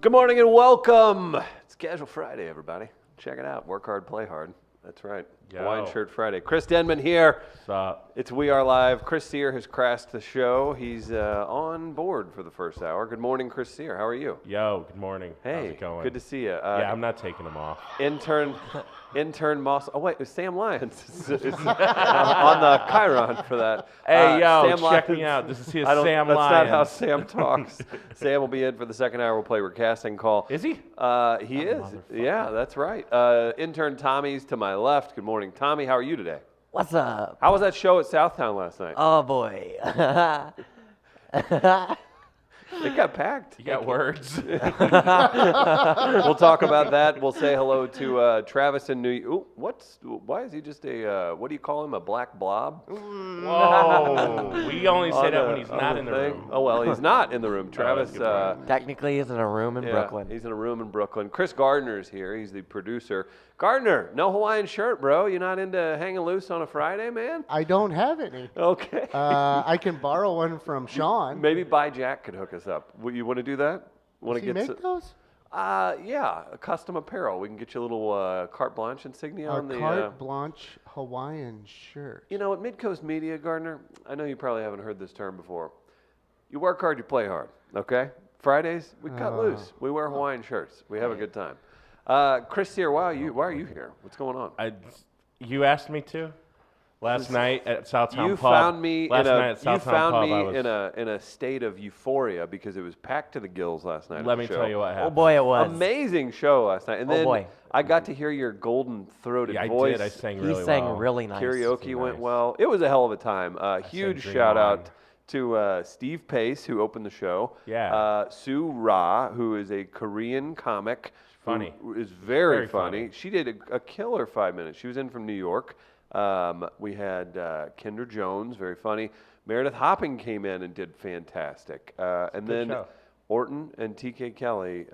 Good morning and welcome. It's Casual Friday, everybody. Check it out. Work hard, play hard. That's right. Yo. Hawaiian Shirt Friday. Chris Denman here. What's up? It's We Are Live. Chris Sear has crashed the show. He's on board for the first hour. Good morning, Chris Sear. How are you? Yo, good morning. Hey, how's it going? good to see you. Yeah, I'm not taking them off. Intern Moss. Oh wait, it was Sam Lyons is on the Chiron for that. Hey, yo, Sam check Lyons. me out. This is his I don't- Sam That's Lyons. not how Sam talks. Sam will be in for the second hour. We'll play Recasting Call. Is he? He is. Yeah, that's right. Intern Tommy's to my left. Good morning, Tommy. How are you today? What's up? How was that show at Southtown last night? Oh boy. It got packed. You got words? We'll talk about that. We'll say hello to Travis in New York. Why is he just what do you call him, a black blob? Whoa. We only say that when he's not in the room. Oh, well, he's not in the room. Travis, that's a good point. Technically, he's in a room in Brooklyn. He's in a room in Brooklyn. Chris Gardner's here. He's the producer. Gardner, no Hawaiian shirt, bro. You not into hanging loose on a Friday, man? I don't have any. Okay. I can borrow one from Sean. Maybe By Jack could hook us up. You want to do that? Want Does he make those? Yeah, a custom apparel. We can get you a little carte blanche insignia on the carte blanche Hawaiian shirt. You know, at Midcoast Media, Gardner, I know you probably haven't heard this term before. You work hard, you play hard, okay? Fridays, we cut loose. We wear Hawaiian shirts. We have a good time. Chris Sear, why are you here? What's going on? You asked me to. Last night at Southtown You Pub. found me Last in night at Southtown Pub, a state of euphoria because it was packed to the gills last night. Let me tell you what happened. Oh boy, it was. Amazing show last night. And Oh, then boy. I got to hear your golden-throated Yeah, voice. I did. I sang He really well. sang really nice. Karaoke went Nice. well. It was a hell of a time. Huge Dream shout On. out to Steve Pace, who opened the show. Yeah. Sue Ra, who is a Korean comic. Funny. Who is very, Very funny. funny. She did a killer 5 minutes. She was in from New York. We had Kendra Jones, very funny. Meredith Hopping came in and did fantastic. And good then show. Orton and TK Kelly,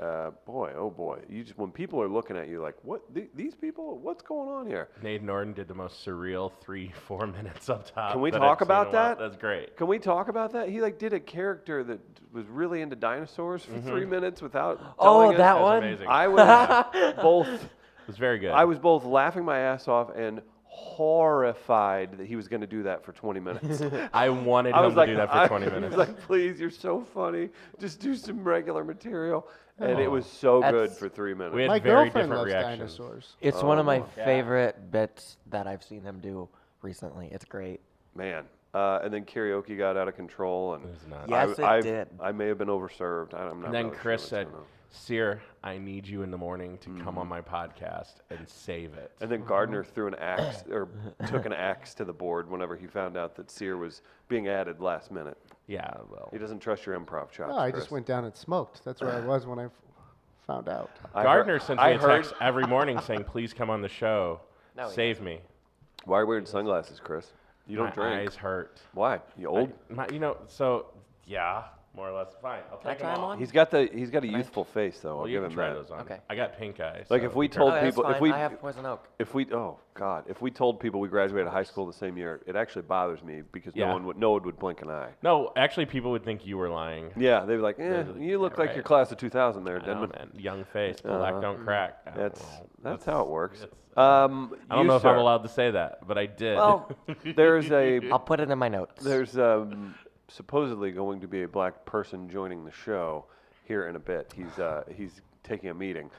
boy, oh boy. When people are looking at you like, what, these people, what's going on here? Nate Norton did the most surreal 3-4 minutes up top. Can we that talk I've seen about in a while. that? That's great. Can we talk about that? He did a character that was really into dinosaurs for 3 minutes without telling Oh, us. that That was one? amazing. I was both. It was very good. I was both laughing my ass off and horrified that he was going to do that for 20 minutes. I wanted I him was to like, do that for 20 I minutes. was like, please, you're so funny. Just do some regular material. And it was so good That's- for 3 minutes. We had My very girlfriend different loves reactions. dinosaurs. It's one of my Yeah. favorite bits that I've seen him do recently. It's great. Man. And then karaoke got out of control. And It was nuts. Yes, it I did. I may have been overserved. I'm not And then really Chris sure said, what's going on. Sear, I need you in the morning to come on my podcast and save it. And then Gardner threw an axe or took an axe to the board whenever he found out that Sear was being added last minute. Yeah, well. He doesn't trust your improv chops. No, I Chris. just went down and smoked. That's where I was when I found out. Gardner sends me I a heard. text every morning saying, please come on the show. No, he Save me. Why are you wearing sunglasses, Chris? You don't My drink. eyes hurt. Why? You old? Yeah, more or less. Fine. I'll Can I take try them them off. on? He's got a youthful face though. Well, I'll you give can him try that. those on. Okay. I got pink eyes. Like so if we be told Oh, that's people, fine. if we I have poison oak. oh God, if we told people we graduated high school the same year, it actually bothers me because Yeah. no one would blink an eye. No, actually, people would think you were lying. Yeah, they'd be like, you look like right. your class of 2000 there, I know, Denman. man. Young face, black don't crack. I don't know. That's how it works. I don't you, know if sir. I'm allowed to say that, but I did. Well, there's I'll put it in my notes. There's supposedly going to be a black person joining the show here in a bit. He's taking a meeting.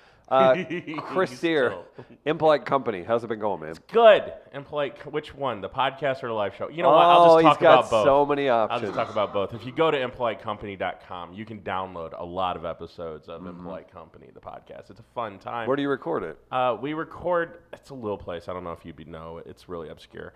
Chris He's Sear, still- Impolite Company. How's it been going, man? Good. And which one? The podcast or the live show? You know what? I'll just talk he's got about both. so many I'll options. just talk about both. If you go to impolitecompany.com, you can download a lot of episodes of Impolite Company, the podcast. It's a fun time. Where do you record it? We record. It's a little place. I don't know if you'd know. It's really obscure.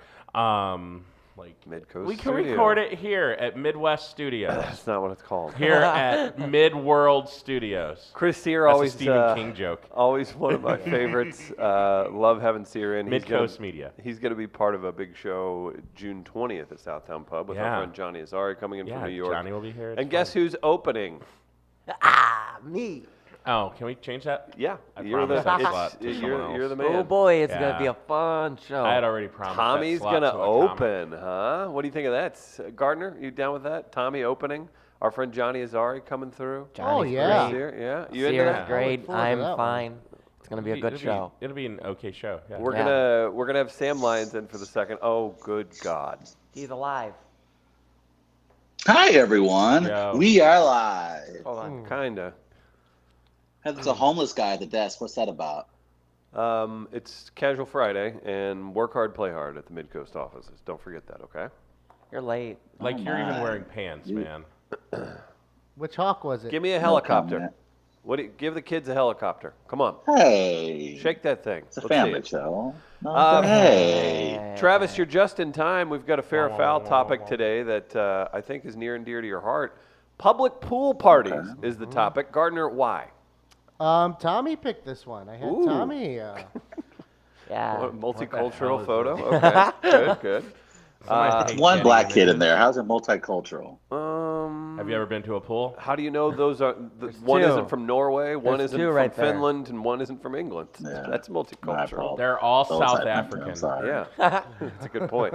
Midcoast We can Studio. record it here at Midwest Studios. That's not what it's called. Here at Midworld Studios. Chris Sear That's always a Stephen King joke. Always one of my favorites. Love having Sear in. Midcoast Media. He's going to be part of a big show June 20th at Southtown Pub with our Yeah. friend Johnny Azari coming in Yeah, from New York. Johnny will be here. It's And guess fun. who's opening? Me. Oh, can we change that? Yeah, I you're the promised that slot to you're someone the else. man. Oh boy, it's gonna Yeah. be a fun show. I had already promised. Tommy's that slot gonna to a comic. open, huh? What do you think of that, Gardner? You down with that? Tommy opening? Our friend Johnny Azari coming through. Johnny's yeah. great. Sear, yeah. You into Sierra's that? great. forward to I'm that one. fine. It's gonna be a good show. It'll be an okay show. Yeah. We're gonna have Sam Lyons in for the second. Oh, good God. He's alive. Hi, everyone. Yo. We are live. Hold on. Kinda. There's a homeless guy at the desk. What's that about? It's Casual Friday and work hard, play hard at the Midcoast offices. Don't forget that, okay? You're late. Like Oh, you're even my. wearing pants, man. Which hawk was it? Give me a No helicopter. comment. Give the kids a helicopter. Come on. Hey. Shake that thing. It's a Let's see family it. show. No, Um, hey. Travis, you're just in time. We've got a fair or foul topic today that I think is near and dear to your heart. Public pool parties is the topic. Gardner, why? Tommy picked this one. I had Ooh. Tommy. Yeah. What, multicultural is photo? Okay, good, good. Somebody take One Kenny black and kid then- in there. How's it multicultural? Have you ever been to a pool? How do you know those are? One two. isn't from Norway, one There's isn't two from right there. Finland, and one isn't from England. Yeah. That's My multicultural. fault. They're all Those South I meant to. African. I'm sorry. Yeah, that's a good point.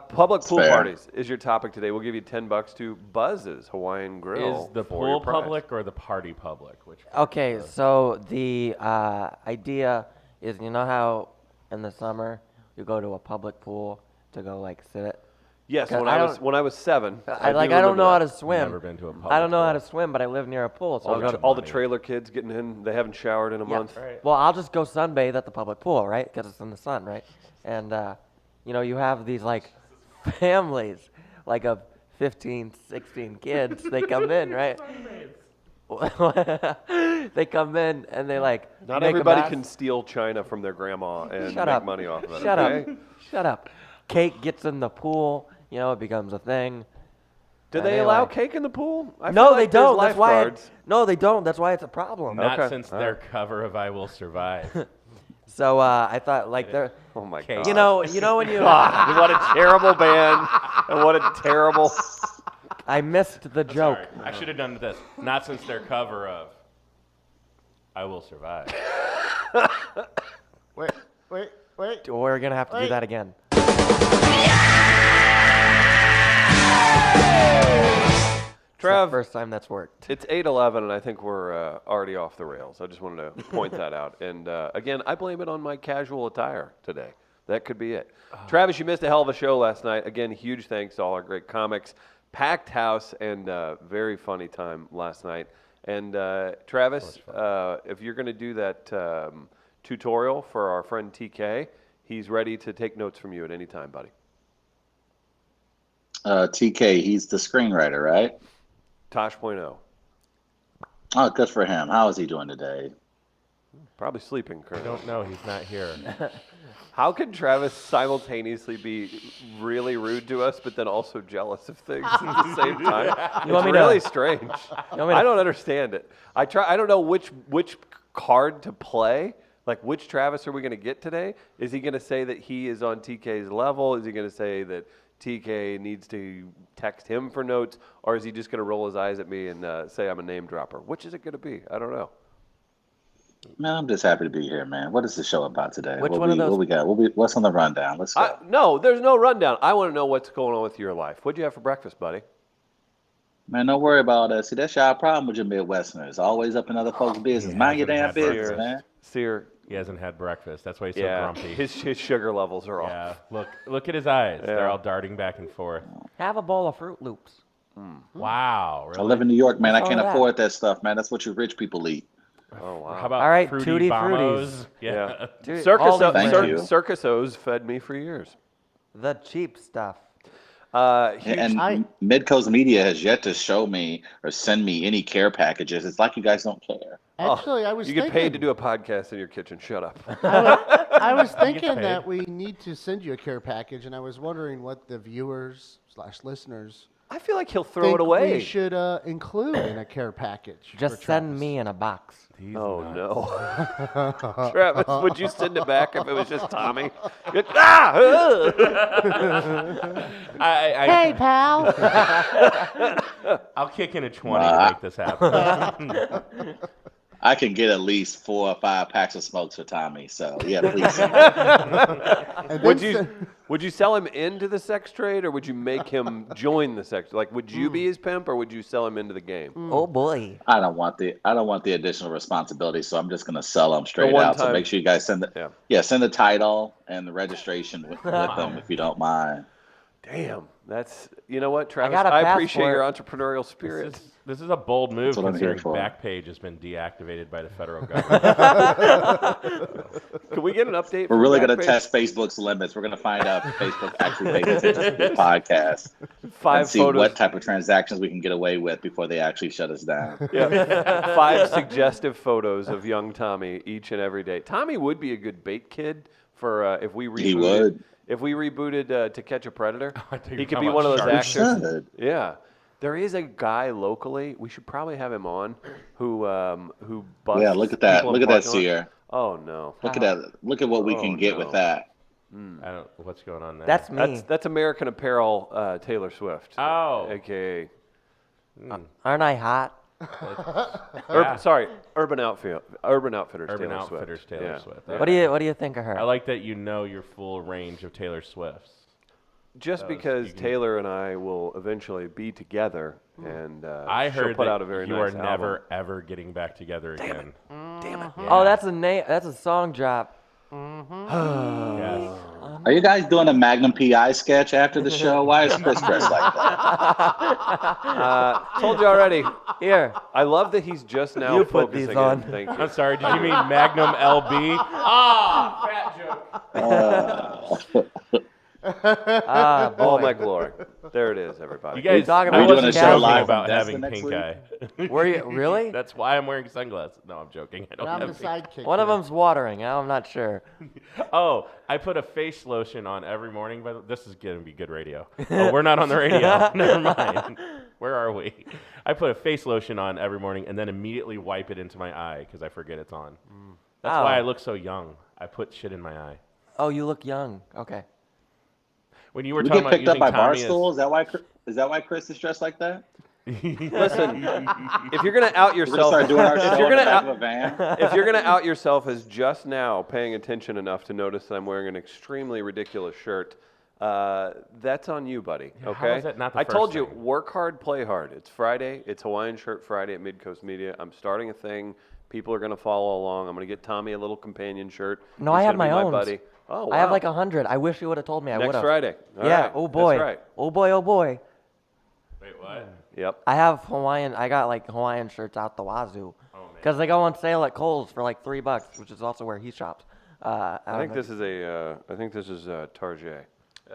Public pool fair. parties is your topic today. We'll give you $10 to Buzz's Hawaiian Grill. Is the for your pool prize. public or the party public? Which Okay, so the idea is, you know how in the summer you go to a public pool to go like sit it. Yes, 'Cause when I was 7. I do don't know remember how that. to swim. Never been to a public I don't know how pool. to swim, but I live near a pool, so I'll go. All the money. trailer kids getting in. They haven't showered in a month. Right. Well, I'll just go sunbathe at the public pool, right? Because it's in the sun, right? And you have these like families, like of 15, 16 kids. They come in, right? They come in and they like. Not make a everybody mess. can steal china from their grandma and Shut make up. money off of it. Shut okay? up. Shut up. Cake gets in the pool. It becomes a thing. Do And they they allow like- cake in the pool? I feel No, like they there's don't. That's why. lifeguards. No, they don't. That's why it's a problem. Not Okay. since All their cover of "I Will Survive." So I thought like they're. Oh my Cake. god. You know when you. God, what a terrible band and what a terrible. I missed the joke. Sorry, I should have done this. Not since their cover of "I Will Survive." Wait. We're gonna have to do Wait. that again. It's the Trav, first time that's worked. it's 8:11 and I think we're already off the rails. I just wanted to point that out. And again, I blame it on my casual attire today. That could be it. Travis, you missed a hell of a show last night. Again, huge thanks to all our great comics. Packed house and very funny time last night. And Travis, if you're going to do that tutorial for our friend TK, he's ready to take notes from you at any time, buddy. TK, he's the screenwriter, right? Tosh.0. Oh, good for him. How is he doing today? Probably sleeping I currently. don't know. He's not here. How can Travis simultaneously be really rude to us, but then also jealous of things at the same time? You want It's me to- really strange. want me to- I don't understand it. I don't know which card to play. Like, which Travis are we going to get today? Is he going to say that he is on TK's level? Is he going to say that TK needs to text him for notes? Or is he just going to roll his eyes at me and say I'm a name dropper? Which is it going to be? I don't know. Man, I'm just happy to be here, man. What is the show about today? Which what one of those- What we got? What's on the rundown? Let's go. No, there's no rundown. I want to know what's going on with your life. What'd you have for breakfast, buddy? Man, don't worry about that. See, that's y'all problem with your Midwesterners. Always up in other folks' business. He Mind your hasn't damn had business, breakfast. man. Sear, He hasn't had breakfast. That's why he's so yeah, grumpy. his sugar levels are off. Yeah. Look at his eyes. Yeah. They're all darting back and forth. Have a bowl of Fruit Loops. Wow. Really? I live in New York, man. I What's can't all that? afford that stuff, man. That's what you rich people eat. Oh wow. How about All right, Fruity Tutti Bombos? Fruities. Yeah. Dude, Circus, all these Thank brands. you. Circus O's fed me for years. The cheap stuff. Huge, And I- Midcoast Media has yet to show me or send me any care packages. It's like you guys don't care. Actually, I was you thinking. get paid to do a podcast in your kitchen. Shut up. I was thinking paid. that we need to send you a care package, and I was wondering what the viewers/listeners I feel like he'll throw think it away. we should include in a care package. Just for send Travis. me in a box. These Oh nuts. no, Travis, would you send it back if it was just Tommy? Ah! Hey, pal. I'll kick in a 20 to make this happen. I can get at least 4 or 5 packs of smokes for Tommy. So yeah, please. And Would then you would you sell him into the sex trade, or would you make him join the sex? Like, would you be his pimp, or would you sell him into the game? Oh boy. I don't want the additional responsibility, so I'm just gonna sell them straight one out. So time- make sure you guys send send the title and the registration with them if you don't mind. Damn, that's you know what, Travis. got a I appreciate your passport. entrepreneurial spirit. This is a bold move That's what I'm here considering for. Backpage has been deactivated by the federal government. Can we get an update? We're from really gonna Backpage? test Facebook's limits. We're gonna find out if Facebook actually pays attention to the podcast 5 and see photos. what type of transactions we can get away with before they actually shut us down. Yeah. 5 suggestive photos of young Tommy each and every day. Tommy would be a good bait kid for if we rebooted. He would. If we rebooted To Catch a Predator, I think he you're could talking be one of about those Shark actors. Should. Yeah. There is a guy locally. We should probably have him on who busts. Yeah, look at that. people in Look at that, parking lots. Seer. Oh no. Look at that. Look at what we Oh, can get no. with that. I don't. What's going on there? That's me. That's American Apparel Taylor Swift. Oh. AKA Aren't I hot? Urban Outfitters. Urban Taylor Outfitters Swift. Taylor Yeah. Swift. Yeah. What do you think of her? I like that you know your full range of Taylor Swifts. Just because you can- Taylor and I will eventually be together, and I she'll heard put that out a very you nice are album. never ever getting back together again. Damn it! Oh, that's a name. That's a song drop. Yes. Are you guys doing a Magnum PI sketch after the show? Why is Chris dressed like that? Told you already. Here. I love that he's just now You put focusing these in. on. Thank you. I'm sorry. Did you mean Magnum LB? Ah, fat joke. Ah, boy. All my glory. There it is, everybody. You guys, talking I about wasn't doing a show joking live about from having Destin pink next eye. Were you really? That's why I'm wearing sunglasses. No, I'm joking. I don't I'm the have pink. sidekick. One of here. them's watering. I'm not sure. Oh, I put a face lotion on every morning. This is going to be good radio. Oh, we're not on the radio. Never mind. Where are we? I put a face lotion on every morning and then immediately wipe it into my eye because I forget it's on. That's Oh. why I look so young. I put shit in my eye. Oh, you look young. Okay. When you were We talking get about picked up using by Tommy Barstool? Is that why Chris is dressed like that? Listen, if you're gonna out We're gonna yourself, start doing our show if you're in the gonna back out, of a van. if you're gonna out yourself as just now paying attention enough to notice that I'm wearing an extremely ridiculous shirt, that's on you, buddy. how Okay. is that not the I told first you, thing? work hard, play hard. It's Friday. It's Hawaiian Shirt Friday at Midcoast Media. I'm starting a thing. People are gonna follow along. I'm gonna get Tommy a little companion shirt. No, He's I have gonna be my own. buddy. Oh, wow. I have like 100. I wish you would have told me. I would Next have. Friday. All Yeah. right. Oh boy. That's right. Oh boy. Oh boy. Wait, what? Yep. I have Hawaiian. I got like Hawaiian shirts out the wazoo. Oh, man. Because they go on sale at Kohl's for like $3, which is also where he shops. I think this is Target.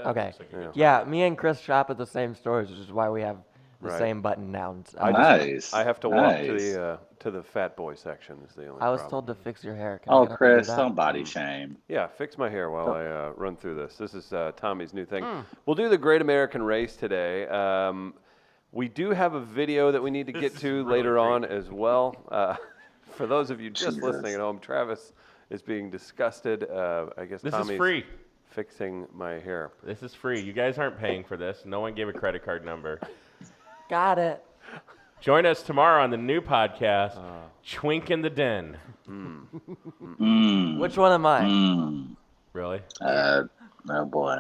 Okay. looks like a good Yeah, me and Chris shop at the same stores, which is why we have the Right. same button downs. Nice. I have to walk Nice. to the fat boy section. Is the only. I was problem. told to fix your hair. Can I Oh, get up and do Chris, that? don't body shame. Yeah, fix my hair while I run through this. This is Tommy's new thing. Hmm. We'll do the Great American Race today. We do have a video that we need to get to later on as well. For those of you just Jesus. listening at home, Travis is being disgusted. I guess This Tommy's is free. fixing my hair. This is free. You guys aren't paying for this. No one gave a credit card number. Got it. Join us tomorrow on the new podcast, Chwink in the Den. Which one am I? Really? Oh boy.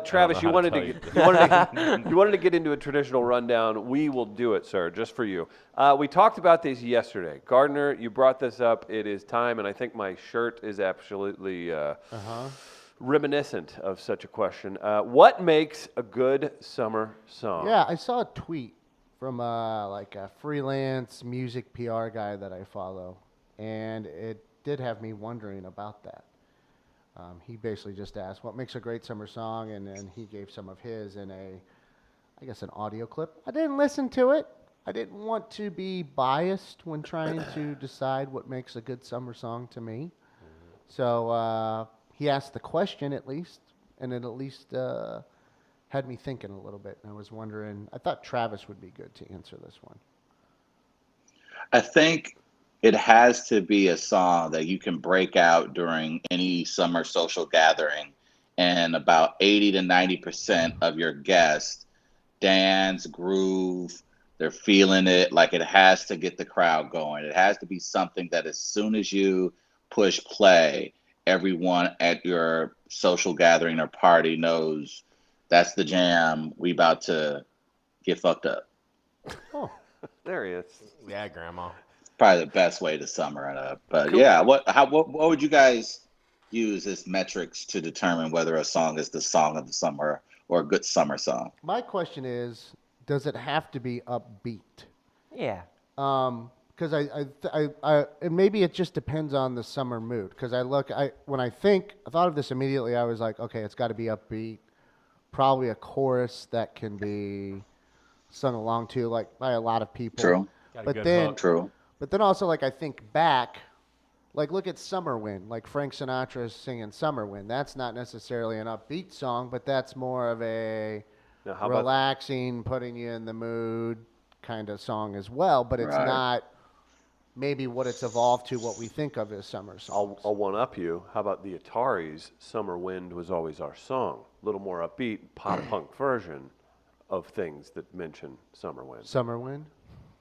Travis, you know how wanted to to, tell you wanted to get into a traditional rundown. We will do it, sir, just for you. We talked about this yesterday. Gardner, you brought this up. It is time, and I think my shirt is absolutely reminiscent of such a question. What makes a good summer song? Yeah, I saw a tweet from like a freelance music PR guy that I follow, and it did have me wondering about that. He basically just asked, what makes a great summer song? And then he gave some of his in I guess an audio clip. I didn't listen to it. I didn't want to be biased when trying to decide what makes a good summer song to me. So he asked the question at least, and it at least had me thinking a little bit. And I was wondering, I thought Travis would be good to answer this one. I think it has to be a song that you can break out during any summer social gathering, and about 80 to 90% of your guests dance, groove, They're feeling it. Like it has to get the crowd going. It has to be something that as soon as you push play, everyone at your social gathering or party knows that's the jam. We about to get fucked up. Oh, There he is. Yeah, Grandma. Probably the best way to summer it up. But Cool. yeah, what would you guys use as metrics to determine whether a song is the song of the summer or a good summer song? my question is, does it have to be upbeat? Yeah. Because and maybe it just depends on the summer mood. Because when I thought of this immediately, I was like, okay, it's got to be upbeat. Probably a chorus that can be sung along to, like by a lot of people. True. Got a But good then, hook. True. but then also, like I think back, like look at Summer Wind. Like Frank Sinatra's singing Summer Wind. That's not necessarily an upbeat song, but that's more of a Now, how about relaxing, putting you in the mood kind of song as well. But it's Right. not maybe what it's evolved to, what we think of as summer songs. I'll one up you. How about the Ataris? Summer Wind was always our song. A little more upbeat, pop punk version of things that mention summer wind. Summer Wind.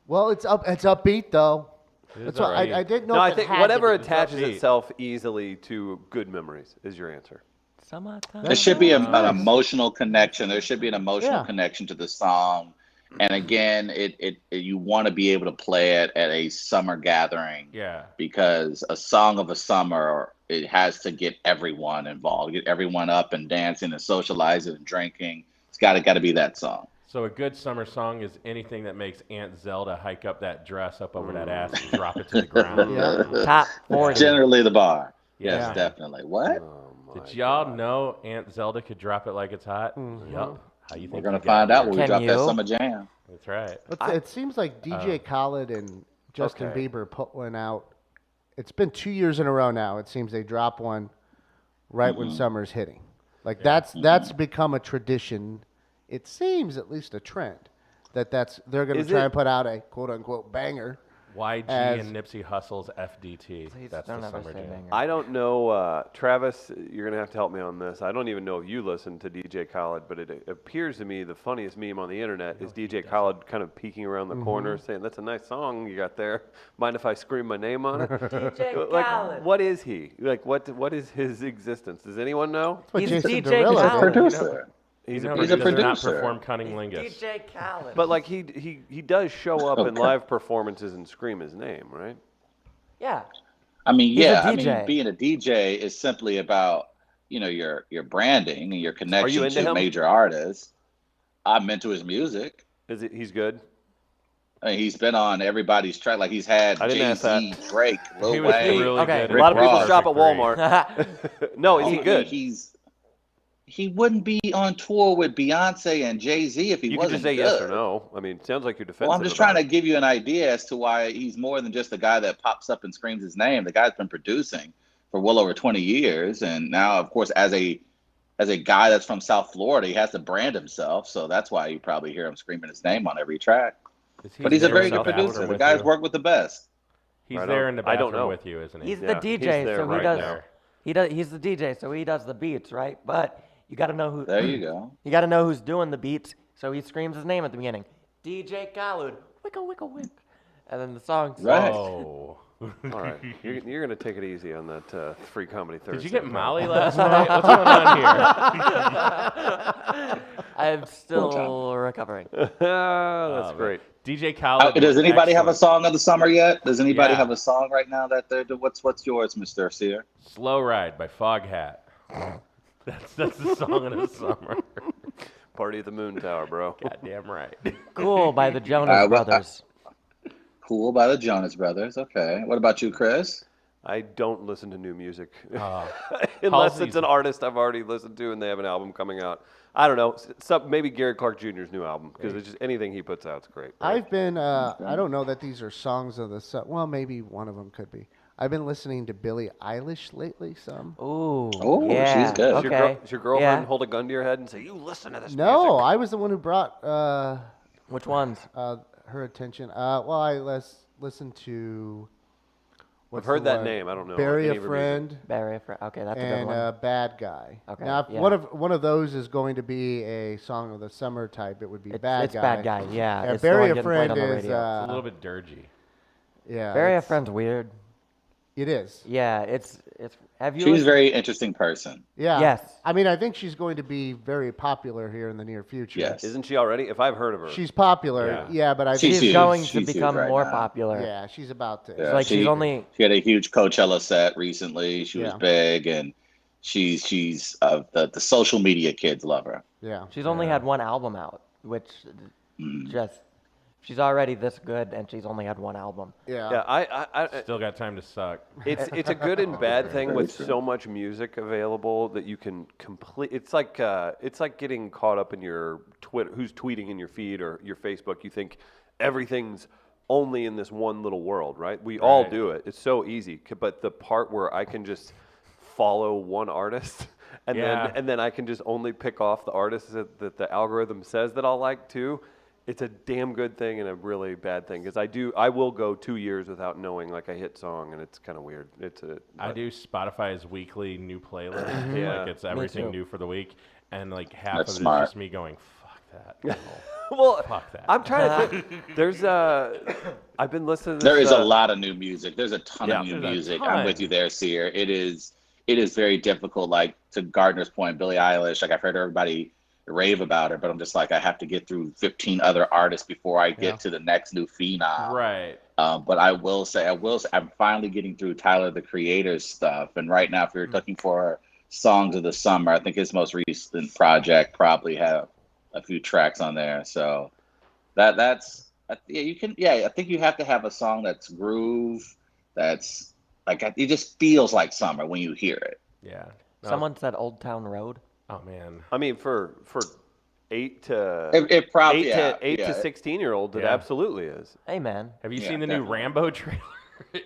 Well, it's upbeat though. It is That's why alright. I didn't know. No, if I it think had whatever to be. attaches upbeat. itself easily to good memories is your answer. Summertime. There should be an Nice. emotional connection. There should be an emotional Yeah. connection to the song. And again, you want to be able to play it at a summer gathering Yeah. because a song of a summer, it has to get everyone involved, get everyone up and dancing and socializing and drinking. It's got to be that song. So a good summer song is anything that makes Aunt Zelda hike up that dress up over that ass and drop it to the ground. Yeah. Top 40. Generally the bar. Yeah. Yes, definitely. What? Oh my Did y'all God. know Aunt Zelda could drop it like it's hot? Mhm. Yup. How you think We're gonna you got find out here? when we Can drop that you? summer jam. That's right. It seems like DJ Khaled and Justin Okay. Bieber put one out. It's been 2 years in a row now. It seems they drop one right when summer's hitting. Like that's become a tradition. It seems at least a trend they're going to Is try it- and put out a quote unquote banger. YG As- and Nipsey Hussle's FDT. Please That's don't the ever summer say jam. banger. I don't know, Travis, you're going to have to help me on this. I don't even know if you listen to DJ Khaled, but it appears to me the funniest meme on the internet is DJ Khaled kind of peeking around the corner saying, that's a nice song you got there. Mind if I scream my name on it? DJ Like, Khaled. what is he? Like, what is his existence? Does anyone know? That's what He's Jason DJ Derulo Khaled. did. Producer. He's You a know He's a he does not producer. perform Cunnilingus. DJ Khaled. But like he does show up in Okay. live performances and scream his name, right? yeah. I mean, He's a yeah. I DJ. mean, being a DJ is simply about your branding and your connection into to him? major artists. I'm into his music. Is it? He's good. I mean, he's been on everybody's track. Like he's had I didn't ask Jay-Z, Drake, Lil He was Wayne. really Okay. good. A lot of Rick people Ross. shop at Great. Walmart. No, is I he mean, good? He wouldn't be on tour with Beyonce and Jay-Z if he You can wasn't just say good. yes or no. I mean, it sounds like you're defensive. Well, I'm just about trying to it. give you an idea as to why he's more than just a guy that pops up and screams his name. The guy's been producing for well over 20 years, and now, of course, as a guy that's from South Florida, he has to brand himself. So that's why you probably hear him screaming his name on every track. But he's a there very in the good producer. bathroom The with guy's you. worked with the best. He's Right there on. in the I don't bathroom know. with you, isn't he? He's Yeah, the he's DJ, there so he right does. now. He does. He's the DJ, so he does the beats, right? But you got to know who. There you go. You got to know who's doing the beats, so he screams his name at the beginning. DJ Khaled, wicka wicka wick, and then the song. Right. Oh. All right, you're gonna take it easy on that free comedy Thursday. Did you get bro. Molly last night? What's going on here? I'm still recovering. That's Oh, great. DJ Khaled. Does was anybody have a excellent. song of the summer yet? Does anybody Yeah. have a song right now that they're doing? What's yours, Mr. Sear? Slow Ride by Foghat. That's the song of the summer. Party at the Moon Tower, bro. Goddamn right. Cool by the Jonas what- Brothers. Cool by the Jonas Brothers. Okay. What about you, Chris? I don't listen to new music Oh. unless Halsey's- it's an artist I've already listened to and they have an album coming out. I don't know. Maybe Gary Clark Jr.'s new album because it's just anything he puts out's great. right? I've been. I don't know that these are songs of the well, maybe one of them could be. I've been listening to Billie Eilish lately. Some. Ooh. Oh, yeah. she's good. Does your, Okay. does your girlfriend Yeah. hold a gun to your head and say, "You listen to this"? No, music? I was the one who brought Which ones? her attention. Well, I listened to I've heard that name. I don't know. Bury any a of her Friend. music. Bury a Friend. Okay, that's a good And one. Bad Guy. Okay, Now, if yeah. one of those is going to be a song of the summer type, it would be Bad It's Guy. Bad Guy, yeah. And It's the one Bury a getting played Friend on the is radio. It's a little bit dirgy. yeah. Bury a it's- Friend's weird. It is. Yeah, it's. Have you? She's a listened- very interesting person. Yeah. Yes. I mean, I think she's going to be very popular here in the near future. Yes. Isn't she already? If I've heard of her. She's popular. Yeah. Yeah, but I She's think She's huge. going to She's huge become right more now. popular. yeah, she's about to. Yeah, like she's only. She had a huge Coachella set recently. She was Yeah. big, and she's the social media kids love her. Yeah. She's only had one album out, which Mm. just. She's already this good, and she's only had one album. Yeah. Yeah, I Still got time to suck. it's a good and bad thing Very with true. so much music available that you can complete. It's like getting caught up in your Twitter, who's tweeting in your feed or your Facebook. You think everything's only in this one little world, right? We all Right. do it. It's so easy. But the part where I can just follow one artist Yeah. and then I can just only pick off the artists that the algorithm says that I'll like too. It's a damn good thing and a really bad thing because I will go 2 years without knowing like a hit song and it's kind of weird. I do Spotify's weekly new playlist. Yeah. Like it's everything too. new for the week, and like half That's of it smart. is just me going, "Fuck that." No. well, Fuck that. I'm trying to think. There's I've been listening to There this, is a lot of new music. There's a ton Yeah. of new There's a music. ton. I'm with you there, Seer. It is very difficult. Like to Gardner's point, Billie Eilish. Like I've heard everybody rave about her, but I'm just like I have to get through 15 other artists before I get to the next new phenom. Right. But I will say, I'm finally getting through Tyler the Creator's stuff. And right now, if you're looking for songs of the summer, I think his most recent project probably have a few tracks on there. So that's I think you have to have a song that's groove, that's like it just feels like summer when you hear it. Yeah. No, Someone said Old Town Road. Oh man. I mean, for 8 to It probably 8 to 16-year-olds, it Yeah. absolutely is. Hey, man. Have you Yeah, seen the new definitely. Rambo trailer?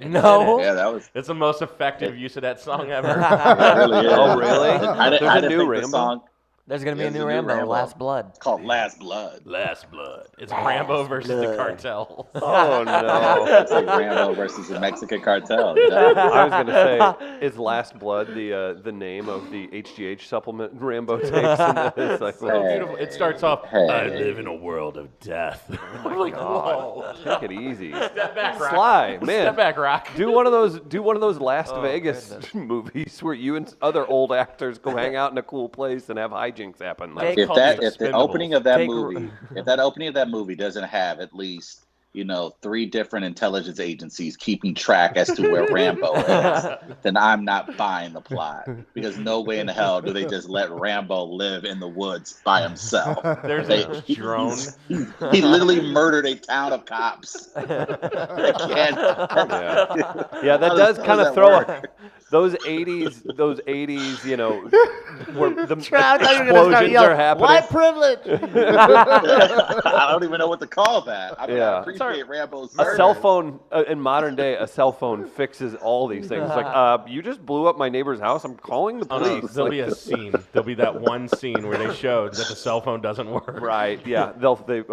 No. Yeah, that was It's the most effective use of that song ever. it really is. Oh, really? I There's a didn't new think Rambo? the song There's going to be a There's new a new Rambo, Rambo. Last Blood. it's called Last Blood. Last Blood. It's Rambo versus the Blood. cartel. Oh no! It's like Rambo versus the Mexican cartel. I was gonna say, is Last Blood the name of the HGH supplement Rambo takes? It's like, So beautiful. It starts off, Hey. I live in a world of death. I'm like, whoa. take it easy. Step back, Rock. Sly, man. Step back, Rock. Do one of those Las Vegas goodness. movies where you and other old actors go hang out in a cool place and have hijinks happen. Like, Take- If the opening of that Take- movie, if that opening of that movie doesn't have at least 3 different intelligence agencies keeping track as to where Rambo is, then I'm not buying the plot because no way in hell do they just let Rambo live in the woods by himself. There's They- a drone. He literally murdered a town of cops. They can't. yeah, that How does does kind of that throw work? those 80s, where the I thought you were gonna start explosions yelling, are happening. White privilege. I don't even know what to call that. I mean, Yeah. I appreciate Rambo's A murder. cell phone in modern day, a cell phone fixes all these things. It's like, you just blew up my neighbor's house. I'm calling the Oh, police. no, there'll Like, be a scene. There'll be that one scene where they showed that the cell phone doesn't work. right? Yeah.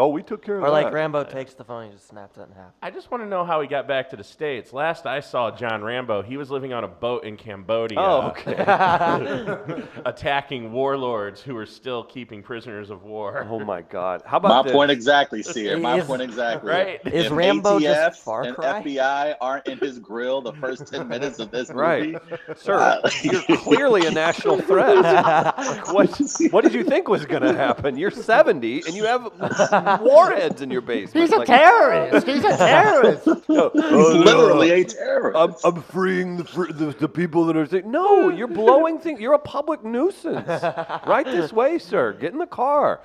We took care of Or that. like Rambo takes the phone and just snaps it in half. I just want to know how he got back to the States. Last I saw John Rambo, he was living on a boat in Cambodia. Oh, okay. Attacking warlords who were still keeping prisoners of war. Oh my God. How My about this? point exactly, Seer. My Is- point exactly. Right? Is If Rambo just ATF Far and Cry? FBI aren't in his grill the first 10 minutes of this Right. movie, Sir, you're clearly a national threat. Like, what did you think was going to happen? You're 70 and you have warheads in your basement. He's a Like, terrorist. He's a terrorist. he's literally a terrorist. I'm freeing the people that are saying, no, you're blowing things. You're a public nuisance. Right this way, sir. Get in the car.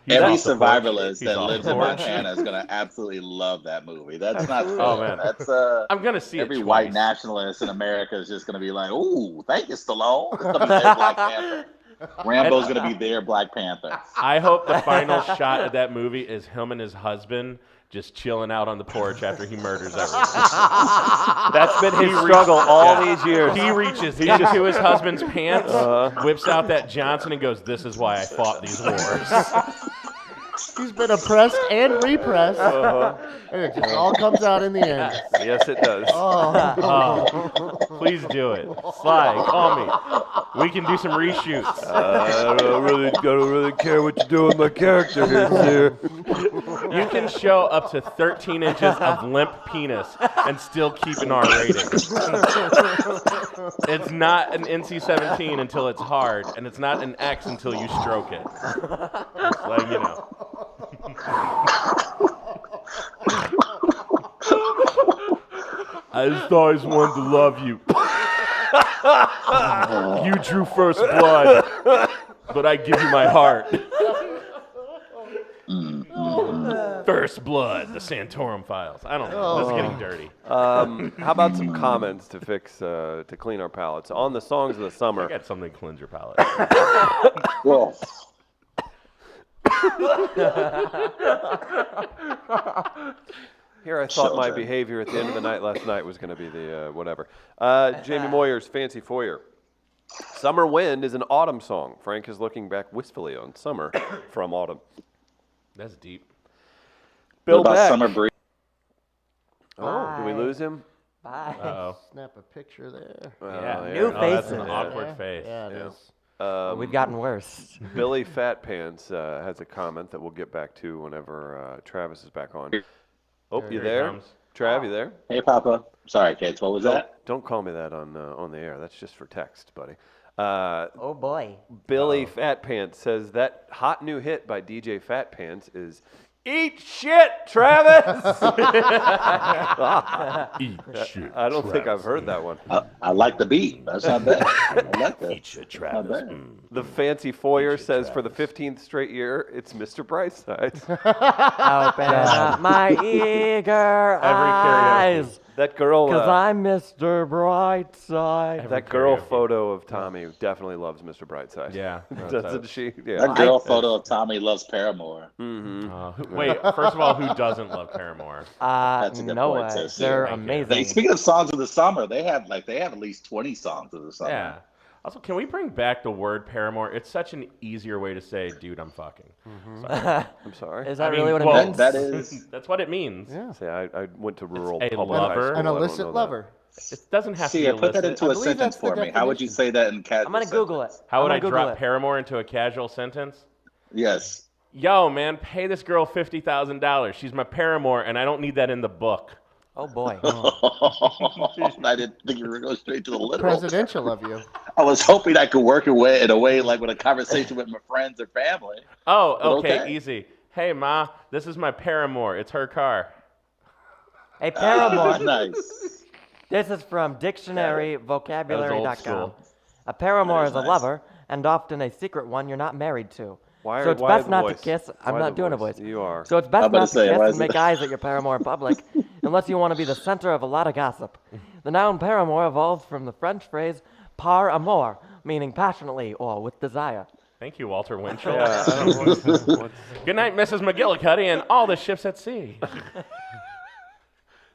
Every off the porch. survivalist He's that off lives the in porch. Montana is going to absolutely love that movie. That's not fair. Oh, man. That's I'm gonna see every it white twice. nationalist in America is just going to be like, "Ooh, thank you, Stallone." It's going to be their Black Panther. Rambo's going to be their Black Panther. I hope the final shot of that movie is him and his husband just chilling out on the porch after he murders everyone. That's been his struggle all these years. He reaches into his husband's pants, whips out that Johnson, and goes, "This is why I fought these wars." He's been oppressed and repressed, and it just all comes out in the end. Yes, it does. Please do it. Sly, call me. We can do some reshoots. I don't really care what you do with my character here. You can show up to 13 inches of limp penis and still keep an R rating. It's not an NC-17 until it's hard, and it's not an X until you stroke it. Just letting you know. I just always wanted to love you. You drew first blood, but I give you my heart. First blood, the Santorum files. I don't know. This is getting dirty. How about some comments to fix, to clean our palates on the songs of the summer? I got something to cleanse your palate. Well, Here I thought my Children. behavior at the end of the night last night was going to be the whatever. Jamie Moyer's Fancy Foyer. Summer Wind is an autumn song. Frank is looking back wistfully on summer from autumn. That's deep. Bill what about Beck. Summer Breeze? Oh, did we Bye. lose him? Bye. Uh-oh. Snap a picture there. Yeah. New Oh, that's an faces. awkward face. Yeah, it Yeah. is. We've gotten worse. Billy Fat Pants has a comment that we'll get back to whenever Travis is back on. Oh, you Here he there? comes. Trav, you there? Hey, Papa. Sorry, kids. What was that? Don't call me that on the air. That's just for text, buddy. Oh boy. Billy Fat Pants says that hot new hit by DJ Fat Pants is "Eat Shit, Travis." Eat shit. I don't think I've heard that one. I like the beat. That's not bad. I like that. Eat shit, Not Travis. bad. The Fancy Foyer says for the 15th straight year, it's Mr. Brightside. Open up my eager eyes, That girl, cause I'm Mr. Brightside. that girl karaoke. photo of Tommy definitely loves Mr. Brightside. Yeah. Doesn't she? Yeah. That girl photo of Tommy loves Paramore. Wait, first of all, who doesn't love Paramore? That's a good no point, way. sis. They're Thank you. amazing. Speaking of songs of the summer, they have at least 20 songs of the summer. Yeah. Also, can we bring back the word Paramore? It's such an easier way to say, dude, I'm fucking. Sorry. I'm sorry. Is that I mean, really what it well, means? That is. That's what it means. Yeah. Say, I went to rural a public high lover. school. An I don't illicit know lover. It doesn't have to See, be put that illicit. into I a believe sentence that's the for me. How would you say that in casual? I'm gonna Google it. How would I'm I gonna Google drop it. Paramore into a casual sentence? Yes. Yo, man, pay this girl $50,000. She's my Paramore, and I don't need that in the book. Oh boy. I didn't think you were going straight to the literal. Presidential of you. I was hoping I could work away in a way like with a conversation with my friends or family. Oh, But okay, okay. easy. Hey, Ma, this is my Paramore. It's her car. A Paramore. Nice. This is from That was dictionaryvocabulary.com. old school. A paramour That is is a nice. lover, and often a secret one you're not married to. Why, So it's why best the not voice? to kiss. I'm Why not the doing a voice. You are. So it's best about not to to say, kiss why and is make it- eyes at your paramour in public, unless you want to be the center of a lot of gossip. The noun paramour evolved from the French phrase par amour, meaning passionately or with desire. Thank you, Walter Winchell. Yeah, I don't know what's- Good night, Mrs. McGillicuddy, and all the ships at sea.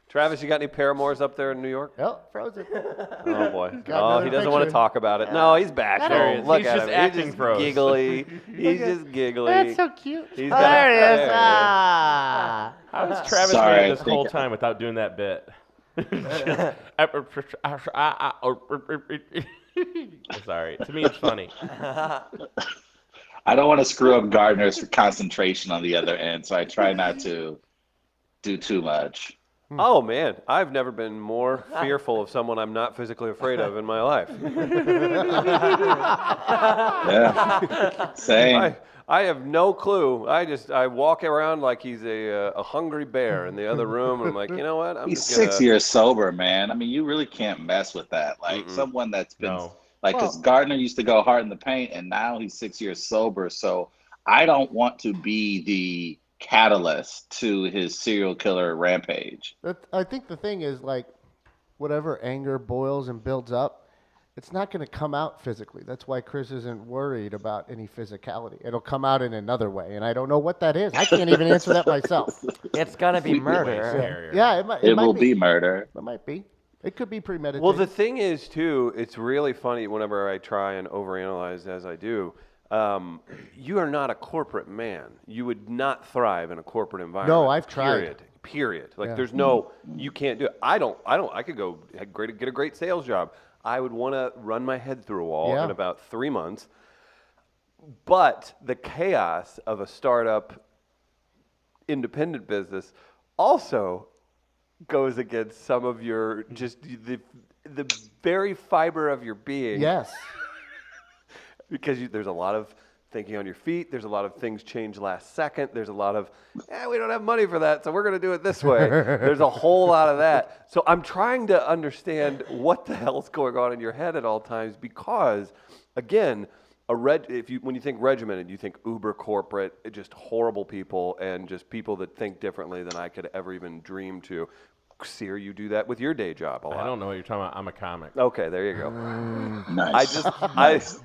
Travis, you got any paramours up there in New York? Oh, frozen. Oh boy. Got Oh, another he doesn't want to picture. talk about it. No, he's bashful. There he is. Look He's at just him. acting he's just froze. giggly. He's just giggly. That's so cute. He's Oh, got- there it is. there Ah. How has Travis Sorry, made I this whole think- time without doing that bit? Sorry. To me, it's funny. I don't want to screw up Gardner's concentration on the other end, so I try not to do too much. Oh man, I've never been more fearful of someone I'm not physically afraid of in my life. Yeah. Same. I have no clue. I walk around like he's a hungry bear in the other room, and I'm like, you know what? I'm He's just gonna, 6 years sober, man. I mean, you really can't mess with that. Like someone that's been No. because Gardner used to go hard in the paint, and now he's 6 years sober. So I don't want to be the catalyst to his serial killer rampage. I think the thing is, like, whatever anger boils and builds up, it's not going to come out physically. That's why Chris isn't worried about any physicality. It'll come out in another way, and I don't know what that is. I can't even answer that myself. It's gonna be Way murder. scarier. Yeah, It might will be murder. It might be. It could be premeditated. Well, the thing is, too, it's really funny whenever I try and overanalyze as I do. you are not a corporate man. You would not thrive in a corporate environment. No, I've tried. Period. Like Yeah. there's no, you can't do it. I could go get a great sales job. I would want to run my head through a wall in about 3 months. But the chaos of a startup independent business also goes against some of your just the very fiber of your being. Yes. Because there's a lot of thinking on your feet. There's a lot of things change last second. There's a lot of, we don't have money for that, so we're going to do it this way. There's a whole lot of that. So I'm trying to understand what the hell's going on in your head at all times because, again, when you think regimented, you think uber corporate, just horrible people and just people that think differently than I could ever even dream to. Sear, you do that with your day job a lot. I don't know what you're talking about. I'm a comic. Okay, there you go. Nice.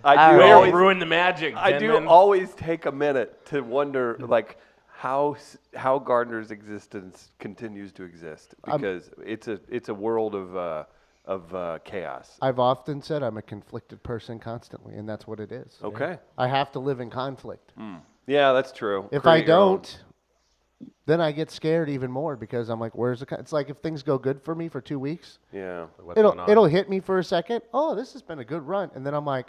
I do Way always to ruin the magic. I do Denman. always take a minute to wonder, like, how Gardner's existence continues to exist because it's a world of chaos. I've often said I'm a conflicted person constantly, and that's what it is. Okay. I have to live in conflict. Yeah, that's true. If Create I your own. don't, then I get scared even more because I'm like, where's the? It's like if things go good for me for 2 weeks, Yeah. What's going on? it'll hit me for a second. Oh, this has been a good run, and then I'm like,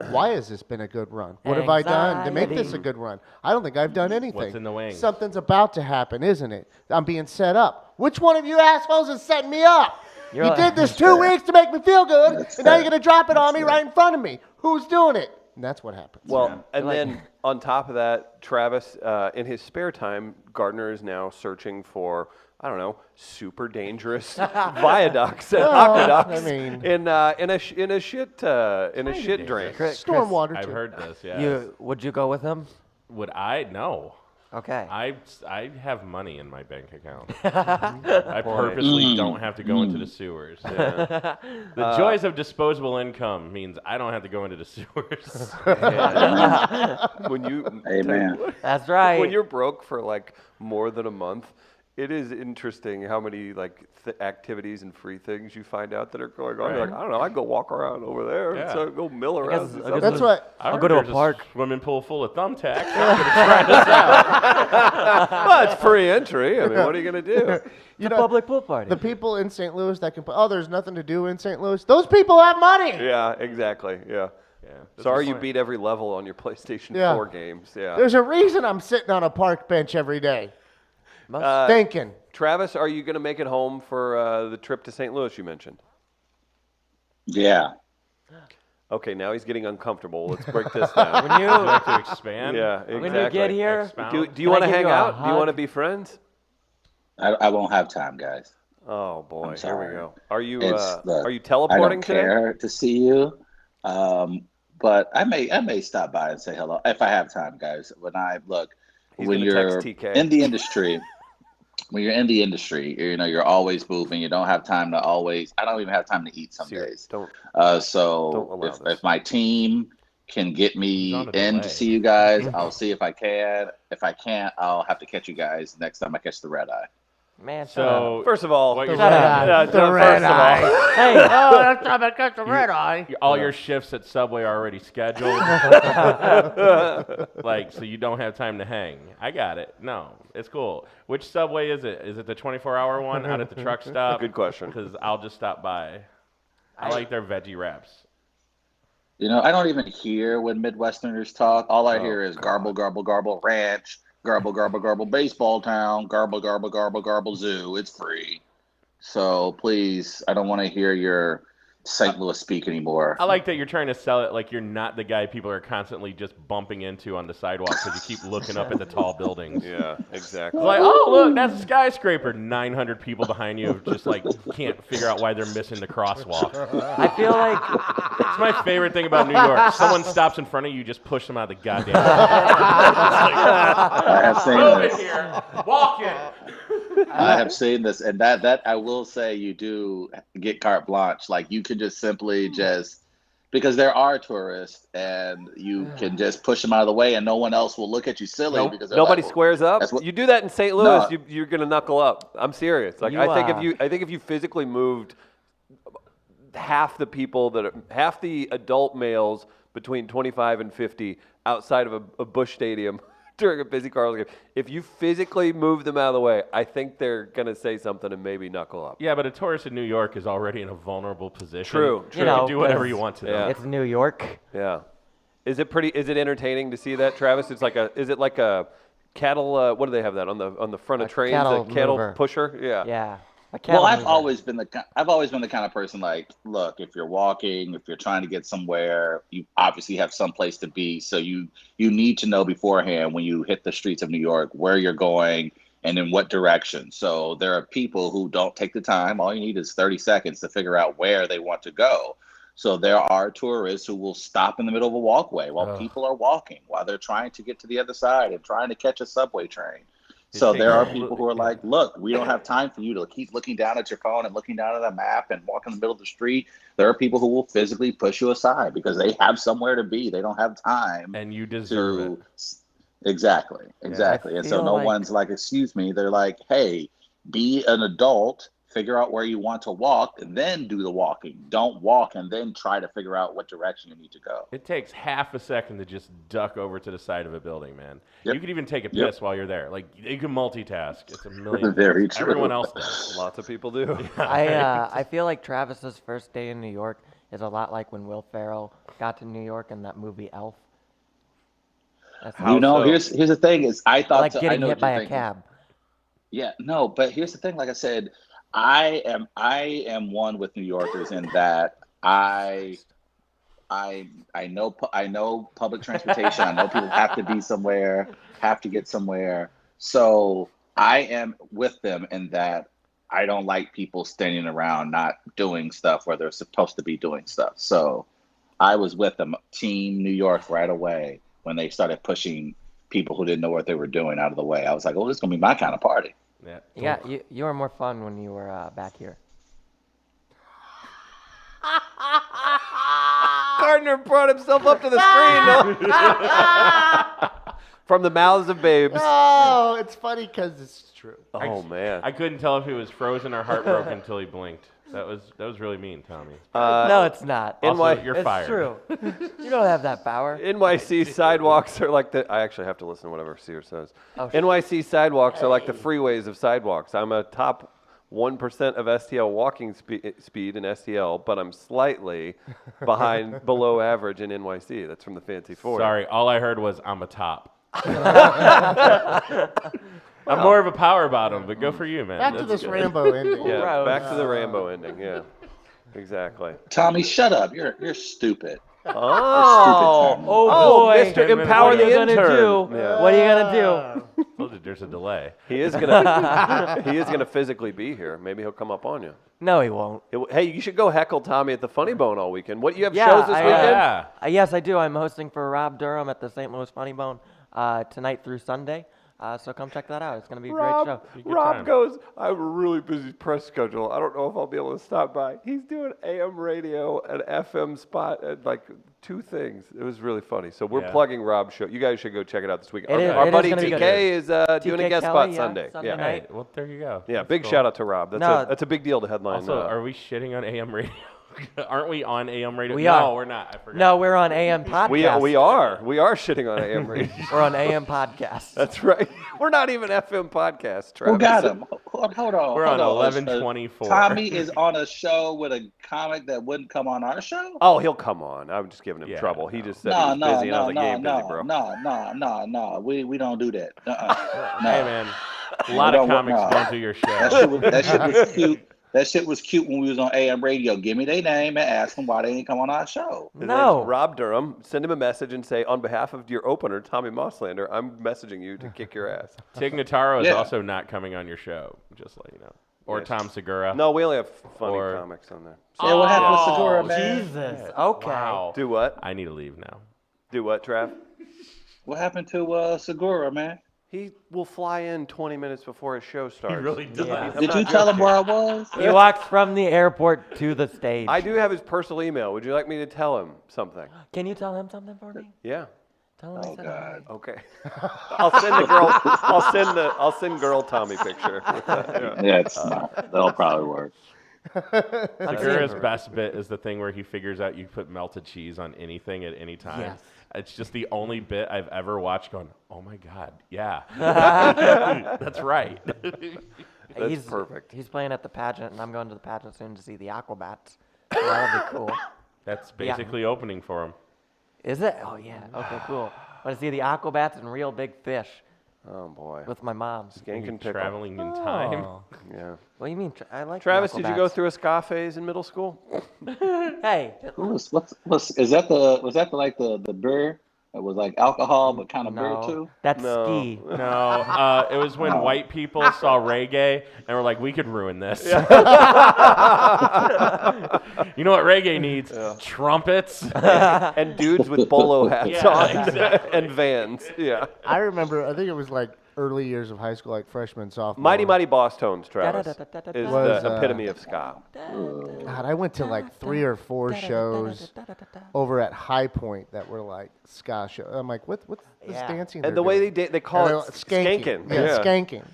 why has this been a good run? What have I done to make this a Anxiety. good run? I don't think I've done anything. What's in the wings? Something's about to happen, isn't it? I'm being set up. Which one of you assholes is setting me up? You're You like- did this 2 weeks to make me feel good, That's and now fair. you're gonna drop it on me That's right in front of me. Who's doing it? And that's what happens. Well, and Like- then on top of that, Travis, in his spare time, Gardner is now searching for, I don't know, super dangerous viaducts and aqueducts I mean- in a shit drain. Chris, Stormwater I've too. heard this. Yeah. would you go with him? Would I? No. Okay. I have money in my bank account. I purposely don't have to go into the sewers. The joys of disposable income means I don't have to go into the sewers. When you, Amen. That's right. when you're broke for like more than a month, it is interesting how many like activities and free things you find out that are going on. You're like, I don't know, I go walk around over there, Yeah. so go mill around. I guess That's what. I I'll heard go to a there's park. Swimming pool full of thumbtacks. I'm gonna try this out. Well, it's free entry. I mean, what are you gonna do? the public pool party. The people in St. Louis that can put, there's nothing to do in St. Louis. Those people have money. Yeah, exactly. Yeah. Yeah. This Sorry is you like- beat every level on your PlayStation Yeah. 4 games. Yeah. There's a reason I'm sitting on a park bench every day thinking. Travis, are you going to make it home for the trip to St. Louis you mentioned? Yeah. Okay, now he's getting uncomfortable. Let's break this down. When Would you like to expand? Yeah, exactly. when you get here, Expound? Do you Can I want to give hang you a out? Do you want to hug? be friends? I won't have time, guys. Oh boy, I'm here we sorry. go. Are you Look, are you I teleporting don't today? care to see you, but I may stop by and say hello if I have time, guys. When He's when gonna you're text TK. in the industry, you're always moving. You don't have time to always. I don't even have time to eat some Serious. days. Don't. So Don't allow this. if my team can get He's me on a in delay. to see you guys, I'll see if I can. If I can't, I'll have to catch you guys next time I catch the red eye. man, shut So First of all, what you're Shut saying up. is The red eye. up. Hey, That's time I got the red eye. all your shifts at Subway are already scheduled. Like, so you don't have time to hang. I got it. No, it's cool. Which Subway is it? Is it the 24-hour one out at the truck stop? Good question. Because I'll just stop by. I like their veggie wraps. I don't even hear when Midwesterners talk. All I Oh, hear is God. garble, garble, garble, ranch, garble, garble, garble, baseball town, garble, garble, garble, garble, zoo. It's free. So please, I don't want to hear your St. Louis speak anymore. I like that you're trying to sell it like you're not the guy people are constantly just bumping into on the sidewalk because you keep looking up at the tall buildings. yeah, exactly. It's like, oh, look, that's a skyscraper. 900 people behind you just like can't figure out why they're missing the crosswalk. I feel like It's my favorite thing about New York. Someone stops in front of you, just push them out of the goddamn way. I have seen Move in this. here. Walk in. I have seen this, and that I will say you do get carte blanche. Like you can just simply because there are tourists, and you can just push them out of the way, and no one else will look at you silly because they're Nobody like, squares up. that's what- You do that in St. Louis, No. you're gonna knuckle up. I'm serious. Like You, I think if you physically moved half the adult males between 25 and 50 outside of a Busch Stadium during a busy Cardinals game. If you physically move them out of the way, I think they're going to say something and maybe knuckle up. Yeah, but a tourist in New York is already in a vulnerable position. True. You know, You can do whatever it's- you want to Yeah. them. It's New York. Yeah. Is it entertaining to see that, Travis? Is it like a cattle, what do they have that on the front of A trains? cattle A cattle mover. pusher? Yeah. Yeah. Well, I've always been the kind of person like, look, if you're walking, if you're trying to get somewhere, you obviously have some place to be. So you need to know beforehand when you hit the streets of New York where you're going and in what direction. So there are people who don't take the time. All you need is 30 seconds to figure out where they want to go. So there are tourists who will stop in the middle of a walkway while people are walking, while they're trying to get to the other side and trying to catch a subway train. So there are people who are like, look, we don't have time for you to keep looking down at your phone and looking down at a map and walk in the middle of the street. There are people who will physically push you aside because they have somewhere to be. They don't have time. And you deserve it. Exactly. And so feel no like- one's like, excuse me. They're like, hey, be an adult. Figure out where you want to walk and then do the walking. Don't walk and then try to figure out what direction you need to go. It takes half a second to just duck over to the side of a building, man. Yep. You could even take a Yep. piss while you're there. Like, you can multitask. It's a million Very things. true. Everyone else does. Lots of people do. I feel like Travis's first day in New York is a lot like when Will Ferrell got to New York in that movie Elf. That's How You know, so? here's the thing is I thought like so, I getting know hit what by you're a thinking. cab. Yeah, no, but here's the thing. Like I said, I am one with New Yorkers in that I know public transportation. I know people have to be somewhere, have to get somewhere. So I am with them in that I don't like people standing around not doing stuff where they're supposed to be doing stuff. So I was with them, Team New York, right away when they started pushing people who didn't know what they were doing out of the way. I was like, oh, this is gonna be my kind of party. Yeah. Yeah, you were more fun when you were back here. Gardner brought himself up to the screen. No? From the mouths of babes. Oh, it's funny because it's true. Oh, man. I couldn't tell if he was frozen or heartbroken until he blinked. That was really mean, Tommy. No, it's not. Also, you're it's fired. true. You don't have that power. NYC sidewalks are like I actually have to listen to whatever Sears says. Oh, shit. NYC sidewalks are like the freeways of sidewalks. I'm a top 1% of STL walking speed in STL, but I'm slightly below average in NYC. That's from the Fancy 40. Sorry, all I heard was I'm a top. I'm more of a power bottom, but go for you, man. Back to That's this good. Rambo ending. Yeah, Gross. back to the Rambo ending. Yeah, exactly. Tommy, shut up. You're stupid. Oh, Tommy. Oh boy, Mr. Empower what are the you gonna intern. do? Yeah. What are you gonna do? Told you there's a delay. He is gonna physically be here. Maybe he'll come up on you. No, he won't. Hey, you should go heckle Tommy at the Funny Bone all weekend. What, you have Yeah, shows this weekend? Yeah. Yes, I do. I'm hosting for Rob Durham at the St. Louis Funny Bone tonight through Sunday. So come check that out. It's going to be a great show. Rob time. goes, I have a really busy press schedule. I don't know if I'll be able to stop by. He's doing AM radio and FM spot and like two things. It was really funny. So we're Yeah. plugging Rob's show. You guys should go check it out this week. It is- Our it is buddy gonna be good. TK is doing a TK guest Kelly, spot yeah, Sunday. Sunday Yeah. night. Hey, well, there you go. Yeah, That's big cool. shout out to Rob. That's a big deal to headline. Also, are we shitting on AM radio? Aren't we on AM radio? We no, are. we're not. I forgot. No, we're on AM podcast. we are shitting on AM radio. We're on AM podcast. That's right. We're not even FM podcast, Travis. Who got him? Hold on. We're on hold 1124. Tommy is on a show with a comic that wouldn't come on our show? Oh, he'll come on. I'm just giving him Yeah, trouble. He no. just said he was busy, and I was like, "You ain't busy, bro." No. We don't do that. No. Hey, man. A lot of comics don't do your That show. shit was cute. That shit was cute when we was on AM radio. Give me their name and ask them why they ain't come on our show. His No. name's Rob Durham. Send him a message and say, on behalf of your opener, Tommy Mosslander, I'm messaging you to kick your ass. Tig Notaro is Yeah. also not coming on your show, just to let you know. Or Yes. Tom Segura. No, we only have funny Or- comics on there. Yeah, what happened with Oh, Segura, man? Jesus. Okay. Wow. Do what? I need to leave now. Do what, Trav? What happened to Segura, man? He will fly in 20 minutes before his show starts. does. Yeah. Did you tell him where I was? He walks from the airport to the stage. I do have his personal email. Would you like me to tell him something? Can you tell him something for me? Yeah. Tell him I Oh said God. Okay. I'll send girl Tommy picture. Yeah. Yeah, it's not. That'll probably work. Segura's best bit is the thing where he figures out you put melted cheese on anything at any time. Yes. It's just the only bit I've ever watched going, oh my God, yeah. That's right. That's perfect. He's playing at the pageant, and I'm going to the pageant soon to see the Aquabats. So that'll be cool. That's basically opening for him. Is it? Oh, yeah. Okay, cool. I want to see the Aquabats and Real Big Fish Oh boy. with my mom. Skank and pickle. Traveling in time. Yeah. What do you mean? I like the Travis, did you go Aquabats. through a ska phase in middle school? Hey. What's is that the beer that was like alcohol but kind of beer No. too? That's No. ski. No, it was when white people saw reggae and were like, we could ruin this. You know what reggae needs? Trumpets. And dudes with bolo hats Yeah, on exactly. and Vans. Yeah. I remember, I think it was like early years of high school, like freshman, sophomore. Mighty Mighty Boss Tones, Travis, is Was, the epitome of ska. God, I went to like 3 or 4 shows over at High Point that were like ska shows. I'm like, what's this Yeah. dancing? And they're the way doing? they call And it they're skanking. Yeah, skanking.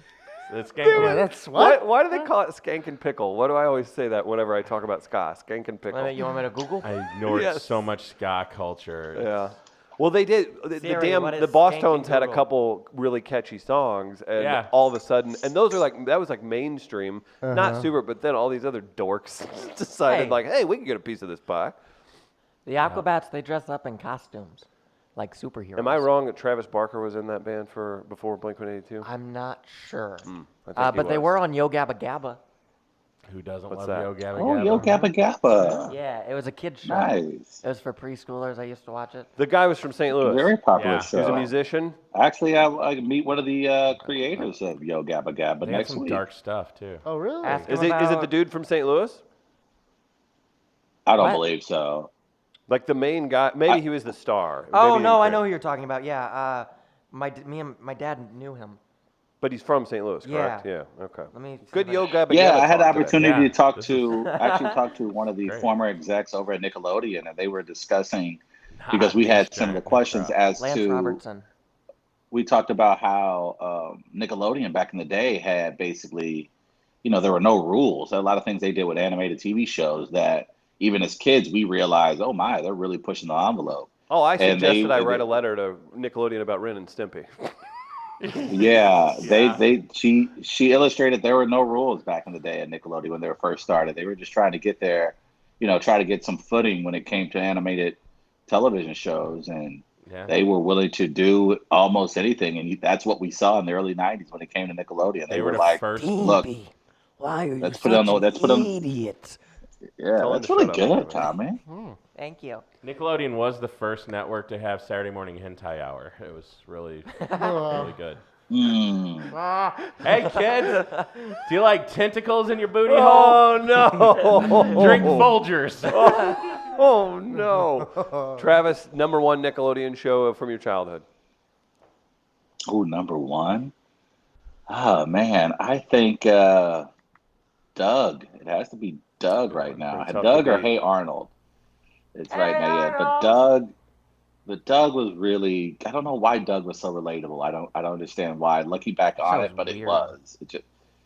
It's I'm like, skanking. that's what? Why do they call it skank and pickle? Why do I always say that whenever I talk about ska? Skank and pickle. You want me to Google? I ignored Yes. so much ska culture. Yeah. Well, they did. Siri, what The is Boss skank Tones and had a Google? couple really catchy songs, and Yeah. all of a sudden, and those are like that was like mainstream, not super. But then all these other dorks decided Hey. like, hey, we can get a piece of this pie. The Aquabats, they dress up in costumes like superheroes. Am I wrong that Travis Barker was in that band before Blink-182? I'm not sure. I think he But they was. were on Yo Gabba Gabba. Who doesn't What's love that? Yo Gabba Oh, Gabba? Yo Gabba Gabba. Yeah, it was a kid's show. Nice. It was for preschoolers. I used to watch it. The guy was from St. Louis. Very popular Yeah. He was a show. musician. Actually, I can meet one of the creators of Yo Gabba Gabba They had next some week. dark stuff, too. Oh, really? Ask Is him it the about- dude from St. Louis? I don't What? believe so. Like the main guy? Maybe he was the star. Oh Maybe no, he I know created- who you're talking about. Yeah, me and my dad knew him. But he's from St. Louis, correct? Yeah. Yeah. Okay. Let me. see Good if I- Yo Gabba Yeah, Gabba I had the talk today. opportunity Yeah, to talk this to actually talk to one of the Great. former execs over at Nickelodeon, and they were discussing because we had some of the questions as Lance to Robertson. we talked about how Nickelodeon back in the day had basically, there were no rules. There were a lot of things they did with animated TV shows that even as kids we realized, oh my, they're really pushing the envelope. Oh, I And suggested I they- write a letter to Nickelodeon about Ren and Stimpy. Yeah, she illustrated there were no rules back in the day at Nickelodeon when they were first started. They were just trying to get their, try to get some footing when it came to animated television shows, and Yeah. they were willing to do almost anything, and that's what we saw in the early '90s when it came to Nickelodeon. They They were were the like, first. look, Deepy, why are let's you put it on such the- let's put an on- idiot? yeah, Tell him that's to really shut up, good, Tommy. Tommy. Thank you. Nickelodeon was the first network to have Saturday morning hentai hour. It was really, really good. Mm. Hey, kids, do you like tentacles in your booty hole? Oh no! Drink Folgers. Oh no! Travis, number one Nickelodeon show from your childhood. Oh, number one. Oh man, I think Doug. It has to be Doug right now. Pretty tough Doug to or beat. Hey Arnold. It's right Hey, now, yeah. But Doug was really. I don't know why Doug was so relatable. I don't understand why. Looking back on That it, but was it weird. was.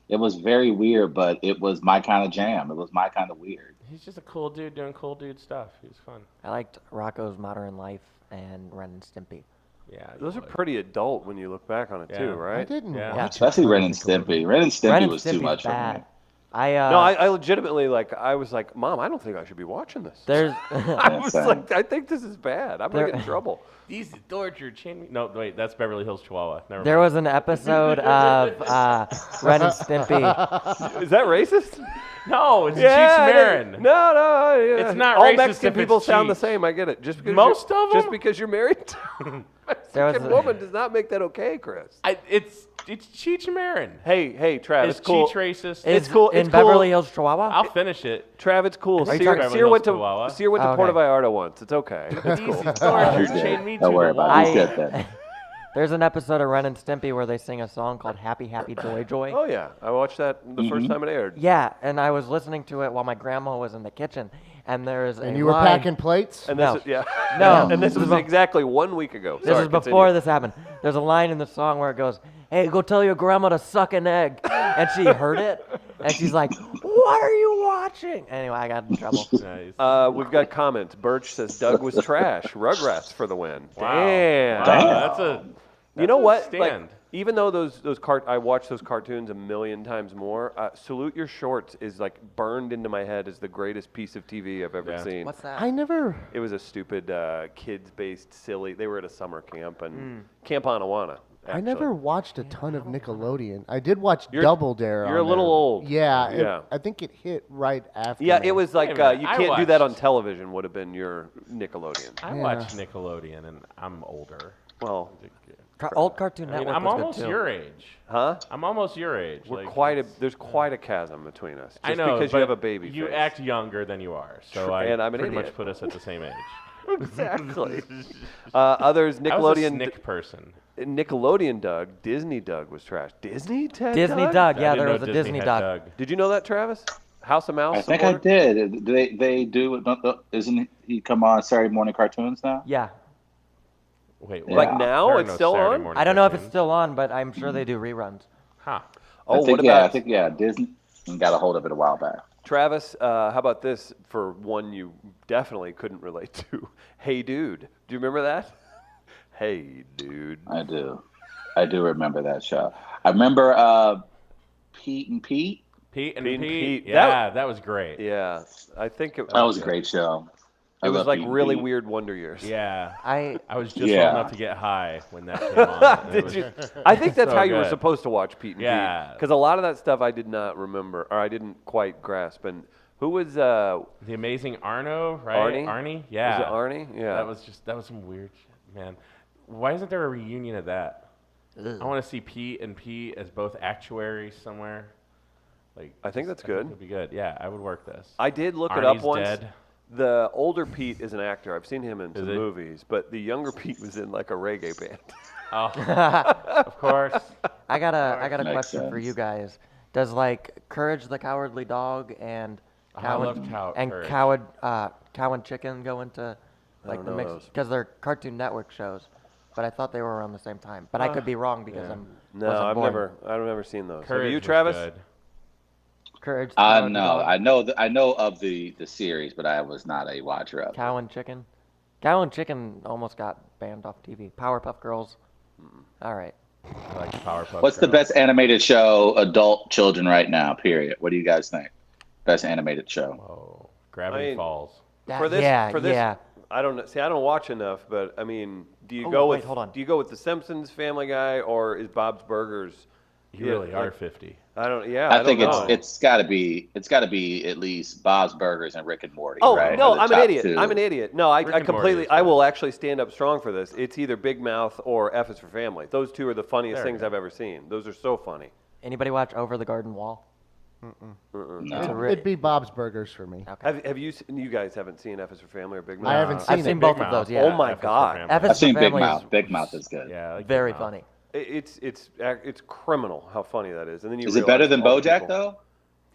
It was very weird, but it was my kind of jam. It was my kind of weird. He's just a cool dude doing cool dude stuff. He was fun. I liked Rocco's Modern Life and Ren and Stimpy. Yeah. Those are like- pretty adult when you look back on it too, Yeah. I right? didn't Yeah. watch Especially it. Ren and Stimpy. Ren and Stimpy Ren and was too Stimpy's much for me. bad. No, I legitimately I was like, Mom, I don't think I should be watching this. There's I was same. like, I think this is bad. I'm gonna get in trouble. These torture chain me. No, wait, that's Beverly Hills Chihuahua. Never there mind. was an episode of Ren and Stimpy. Is that racist? No, it's Yeah, Cheech it Marin. is. No, yeah. It's not All racist Mexican if it's people sound the Cheech. same. I get it. Just because Most you're, of just them? because you're married to a There was Mexican a- woman does not make that okay, Chris. It's Cheech Marin. Hey, Trav, Is it's cool. Cheech racist? It's cool. In It's cool. Beverly Hills, Chihuahua. I'll finish it. Trav, it's cool. Are you Sear, talking- Sear went to Chihuahua? Sear went to Oh, Puerto okay. Vallarta once. It's okay. It's cool. Easy torture He's chain good. me Don't to worry the about wall. it. He's good then. There's an episode of Ren and Stimpy where they sing a song called Happy Happy Joy Joy. Oh yeah, I watched that the first Mm-hmm. time it aired. Yeah, and I was listening to it while my grandma was in the kitchen, and there's And a you were line- packing plates? And No. this is, yeah. No. and this was This is exactly 1 week ago. This Sorry, is before continue. this happened. There's a line in the song where it goes, "Hey, go tell your grandma to suck an egg," and she heard it, and she's like, "What are you watching? Anyway, I got in trouble. Nice. We've got comments. Birch says Doug was trash. Rugrats for the win. Wow. Damn. Wow, Damn. You know that's a what? stand. Like, even though I watch those cartoons a million times more, Salute Your Shorts is like burned into my head as the greatest piece of TV I've ever Yeah. seen. What's that? I never. It was a stupid kids-based silly. They were at a summer camp and Camp Anawana. I never watched a ton of Nickelodeon. I did watch You're- Double Dare. you're on a little there. old. Yeah, Yeah. I think it hit right after. Yeah, me. it was like Wait a minute, you I can't do that on watched- television. Would have been your Nickelodeon. I Yeah. watched Nickelodeon, and I'm older. Well, Old Cartoon I mean, Network I'm was almost good too. your age. huh? I'm almost your age. We're like, there's quite a chasm between us. Just I know, because but you have a baby you face. act younger than you are, so True, I and I'm an pretty idiot. much put us at the same age. Exactly. Others, I was a Nickelodeon. Snick person. Nickelodeon Doug, Disney Doug was trash. Disney Ted Disney Doug? Doug. I Yeah, didn't there know was a Disney had Doug. Did you know that, Travis? House of Mouse. I think I supporter? did. They do. Isn't he come on Saturday morning cartoons now? Yeah. Wait, Yeah. Like what? now? There are It's no still Saturday on? morning I don't know if it's cartoons. still on, but I'm sure they do reruns. Huh. Oh, I think, what yeah, about I think Disney got a hold of it a while back. Travis? How about this for one you definitely couldn't relate to? Hey, dude. Do you remember that? Hey, dude. I do remember that show. I remember Pete and Pete. Pete and Pete and Pete. Pete. Yeah, that was great. Yeah, I think it. That was a great show. I It was love like Pete and really Pete. weird Wonder Years. Yeah. I I was just Yeah. old enough to get high when that came on. and it Did was- you? I think that's so how you were good. supposed to watch Pete and Yeah. Because a lot of that stuff I did not remember, or I didn't quite grasp. And who was The Amazing Arno, right? Arnie? Arnie? Yeah. Was it Arnie? Yeah. That was some weird shit, man. Why isn't there a reunion of that? I want to see Pete and Pete as both actuaries somewhere. Like, I think that's it good. would be good. Yeah, I would work this. I did look it up Arnie's once. dead. The older Pete is an actor. I've seen him in some he? movies, but the younger Pete was in like a reggae band. Oh, of course. I got a Makes question for sense. you guys. Does like Courage the Cowardly Dog and I Cow love and, Courage. Cow and Chicken go into like don't the know mix those. because they're Cartoon Network shows, but I thought they were around the same time. But I could be wrong because yeah. No, wasn't I've born. never seen those. Courage Have you, was Travis? good. Courage. The Cowardly No, Dog, I know of the series, but I was not a watcher of it. Cow and Chicken. Cow and Chicken almost got banned off TV. Powerpuff Girls. All right. I like Powerpuff What's the Girls. best animated show, adult children right now? Period. What do you guys think? Best animated show. Oh, Gravity I mean- Falls. For this, yeah, for this, yeah. I don't know. See, I don't watch enough, but I mean, do you Oh, go wait, with? hold on. Do you go with The Simpsons, Family Guy, or is Bob's Burgers? You Yeah, really are like- 50. I don't. Yeah, I think don't know. it's got to be at least Bob's Burgers and Rick and Morty. Oh right? no, Are the I'm an top idiot. two. I'm an idiot. No, I Rick and Morty completely. is I good. will actually stand up strong for this. It's either Big Mouth or F is for Family. Those two are the funniest There we things go. I've ever seen. Those are so funny. Anybody watch Over the Garden Wall? No. re- It'd be Bob's Burgers for me. Okay. Have you? You guys haven't seen F is for Family or Big Mouth? I haven't I've seen seen it. both Big of those. Mouth. Yeah. Oh my F is for God. Family. F is I've seen for Big Family Mouth. is Big Mouth is good. Yeah, I like Big very Mouth. funny. It's criminal how funny that is. And then you Is it better realize than all the BoJack people- though?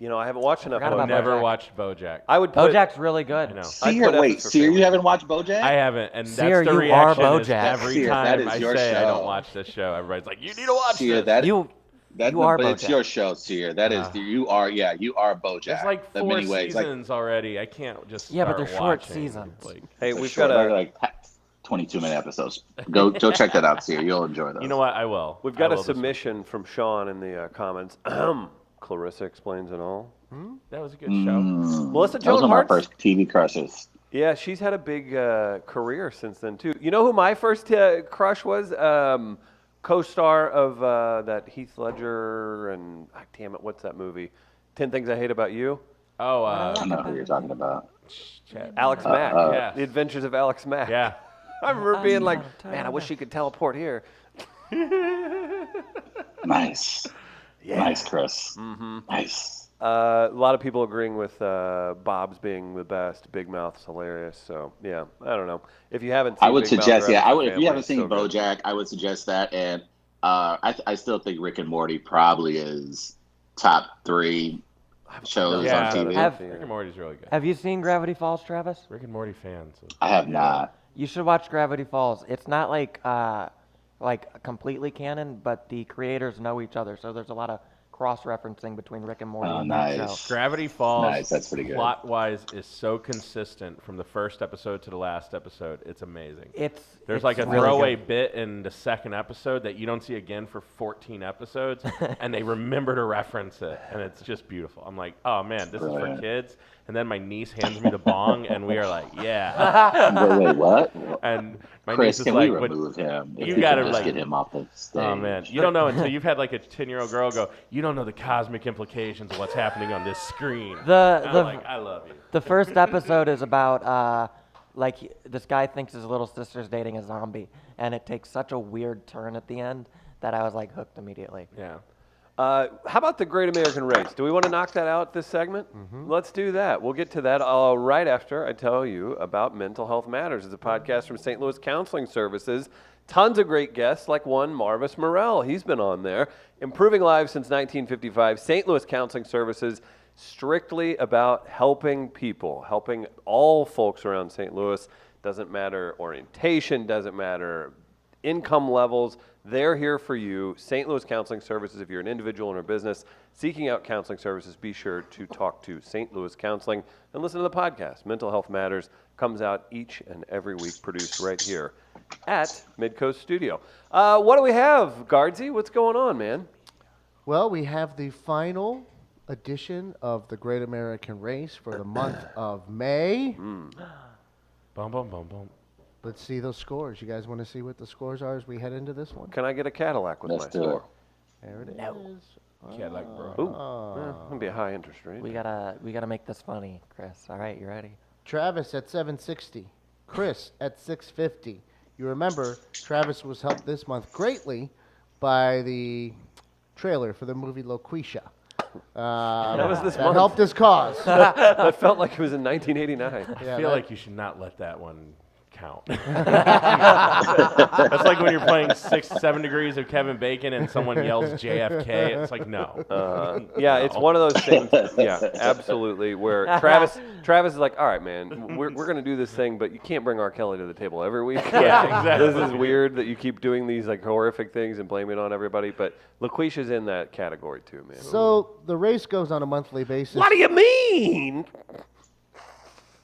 You know, I haven't watched enough. forgot BoJack. about Never BoJack. watched BoJack. I would put. BoJack's really good. I know. I'd Seer, put F wait, is for Seer, Family. you haven't watched BoJack? I haven't, and Seer, that's the you are reaction is BoJack. every Seer, that time is I your say I don't show. watch this show. Everybody's like, "You need to watch Seer, this." that You that you are but it's BoJack. your show, Seer. That is you are BoJack. There's like in 4 many ways. Like, seasons already. I can't just Yeah, but start they're short watching. seasons. Like, Hey, they're we've short, got they're a like 22-minute episodes. Go check that out, Seer. You'll enjoy those. you know what? I will. we've got I a will this week. submission from Sean in the comments. Clarissa explains it all. That was a good show. Melissa That was Joan one of my Hart's. first TV crushes. Yeah, she's had a big career since then too. You know who my first crush was? Co-star of that Heath Ledger and damn it, what's that movie? 10 Things I Hate About You. Oh, I don't know who you're talking about. Chet. Alex Mack. Yeah. The Adventures of Alex Mack. Yeah. I remember being like, not a man, I wish she could teleport here. Nice. Nice, Chris. Mm-hmm. Nice. A lot of people agreeing with Bob's being the best. Big Mouth's hilarious. So yeah, I don't know. If you haven't seen I would Big Mouth suggest, or yeah, F is I for would. If Family, you haven't it's seen so good. BoJack, I would suggest that. And I still think Rick and Morty probably is top 3 shows Yeah. on TV. Have- Rick and Morty's really good. Have you seen Gravity Falls, Travis? Rick and Morty fans. I have not. You should watch Gravity Falls. It's not like completely canon, but the creators know each other, so there's a lot of cross-referencing between Rick and Morty Oh, and that nice. show. Gravity Falls, Nice, that's pretty good. plot-wise, is so consistent from the first episode to the last episode. It's amazing. There's It's like a really throwaway good. bit in the second episode that you don't see again for 14 episodes, and they remember to reference it, and it's just beautiful. I'm like, oh man, this is for Brilliant. kids. And then my niece hands me the bong, and we are like, yeah. Wait, what? And my Chris, niece is can like, we "What- remove him? If you we gotta, can just like- get him off the stage. Oh man, you don't know until you've had like a 10-year-old girl go, you don't know the cosmic implications of what's happening on this screen. I'm like, I love you. The first episode is about this guy thinks his little sister's dating a zombie, and it takes such a weird turn at the end that I was like hooked immediately. Yeah. How about the Great American Race? Do we want to knock that out this segment? Let's do that. We'll get to that right after I tell you about Mental Health Matters. It's a podcast from St. Louis Counseling Services. Tons of great guests, like one Marvis Morell. He's been on there. Improving lives since 1955. St. Louis Counseling Services, strictly about helping people, helping all folks around St. Louis. Doesn't matter orientation, doesn't matter income levels. They're here for you. St. Louis Counseling Services, if you're an individual in a business seeking out counseling services, be sure to talk to St. Louis Counseling and listen to the podcast. Mental Health Matters comes out each and every week, produced right here at Midcoast Studio. What do we have, Guardsy? What's going on, man? Well, we have the final edition of the Great American Race for the month of May. Bum, bum, bum, bum. Let's see those scores. You guys want to see what the scores are as we head into this one? Can I get a Cadillac with Let's my do it. score? There it is. Yeah, like, bro. Ooh, that'll be a high interest rate. We gotta make this funny, Chris. All right, you ready? Travis at 760. Chris at 650. You remember, Travis was helped this month greatly by the trailer for the movie Loquisha. That was this that month. helped his cause. That felt like it was in 1989. I feel like you should not let that one count. That's like when you're playing 6, 7 degrees of Kevin Bacon and someone yells JFK. It's like, no. Yeah, it's one of those things. Yeah, absolutely. Where Travis is like, all right, man, we're going to do this thing, but you can't bring R. Kelly to the table every week. Yeah, exactly. This is weird that you keep doing these like horrific things and blaming it on everybody. But LaQuisha's in that category too, man. So the race goes on a monthly basis. What do you mean?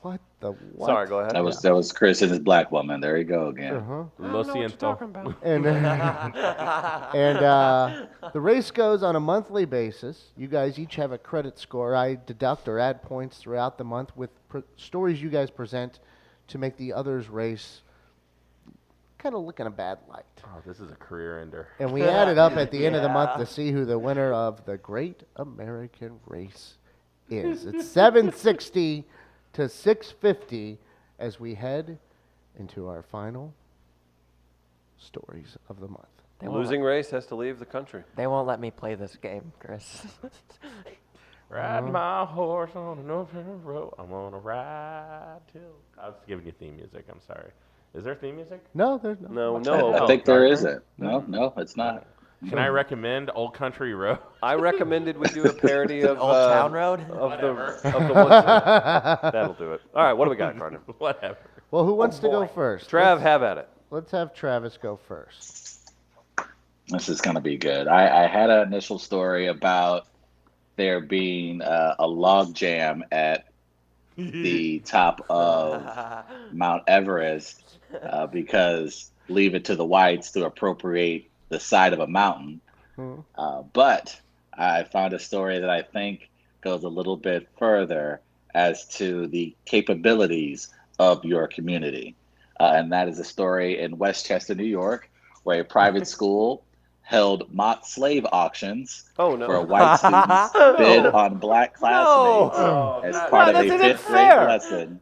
What the what? Sorry, go ahead. That was Chris and his black woman. There you go again. Uh-huh. Lo siento. And the race goes on a monthly basis. You guys each have a credit score. I deduct or add points throughout the month with stories you guys present to make the others race kind of look in a bad light. Oh, this is a career ender. And we add it up at the end of the month to see who the winner of the Great American Race is. It's 760 to 650 as we head into our final stories of the month. They The won't losing race has to leave the country. They won't let me play this game, Chris. Ride my horse on an open road. I'm gonna ride till. I was giving you theme music. I'm sorry. Is there theme music? No, there's no. No. I think there isn't. No, it's not. Can I recommend Old Country Road? I recommended we do a parody of Old Town Road? of the one. That'll do it. All right, what do we got, partner? Whatever. Well, who wants to go first? Trav, have at it. Let's have Travis go first. This is going to be good. I had an initial story about there being a log jam at the top of Mount Everest because leave it to the whites to appropriate the side of a mountain. But I found a story that I think goes a little bit further as to the capabilities of your community. And that is a story in Westchester, New York, where a private school held mock slave auctions Oh, no. for white students bid on black classmates as part of a that's fifth grade fair. lesson.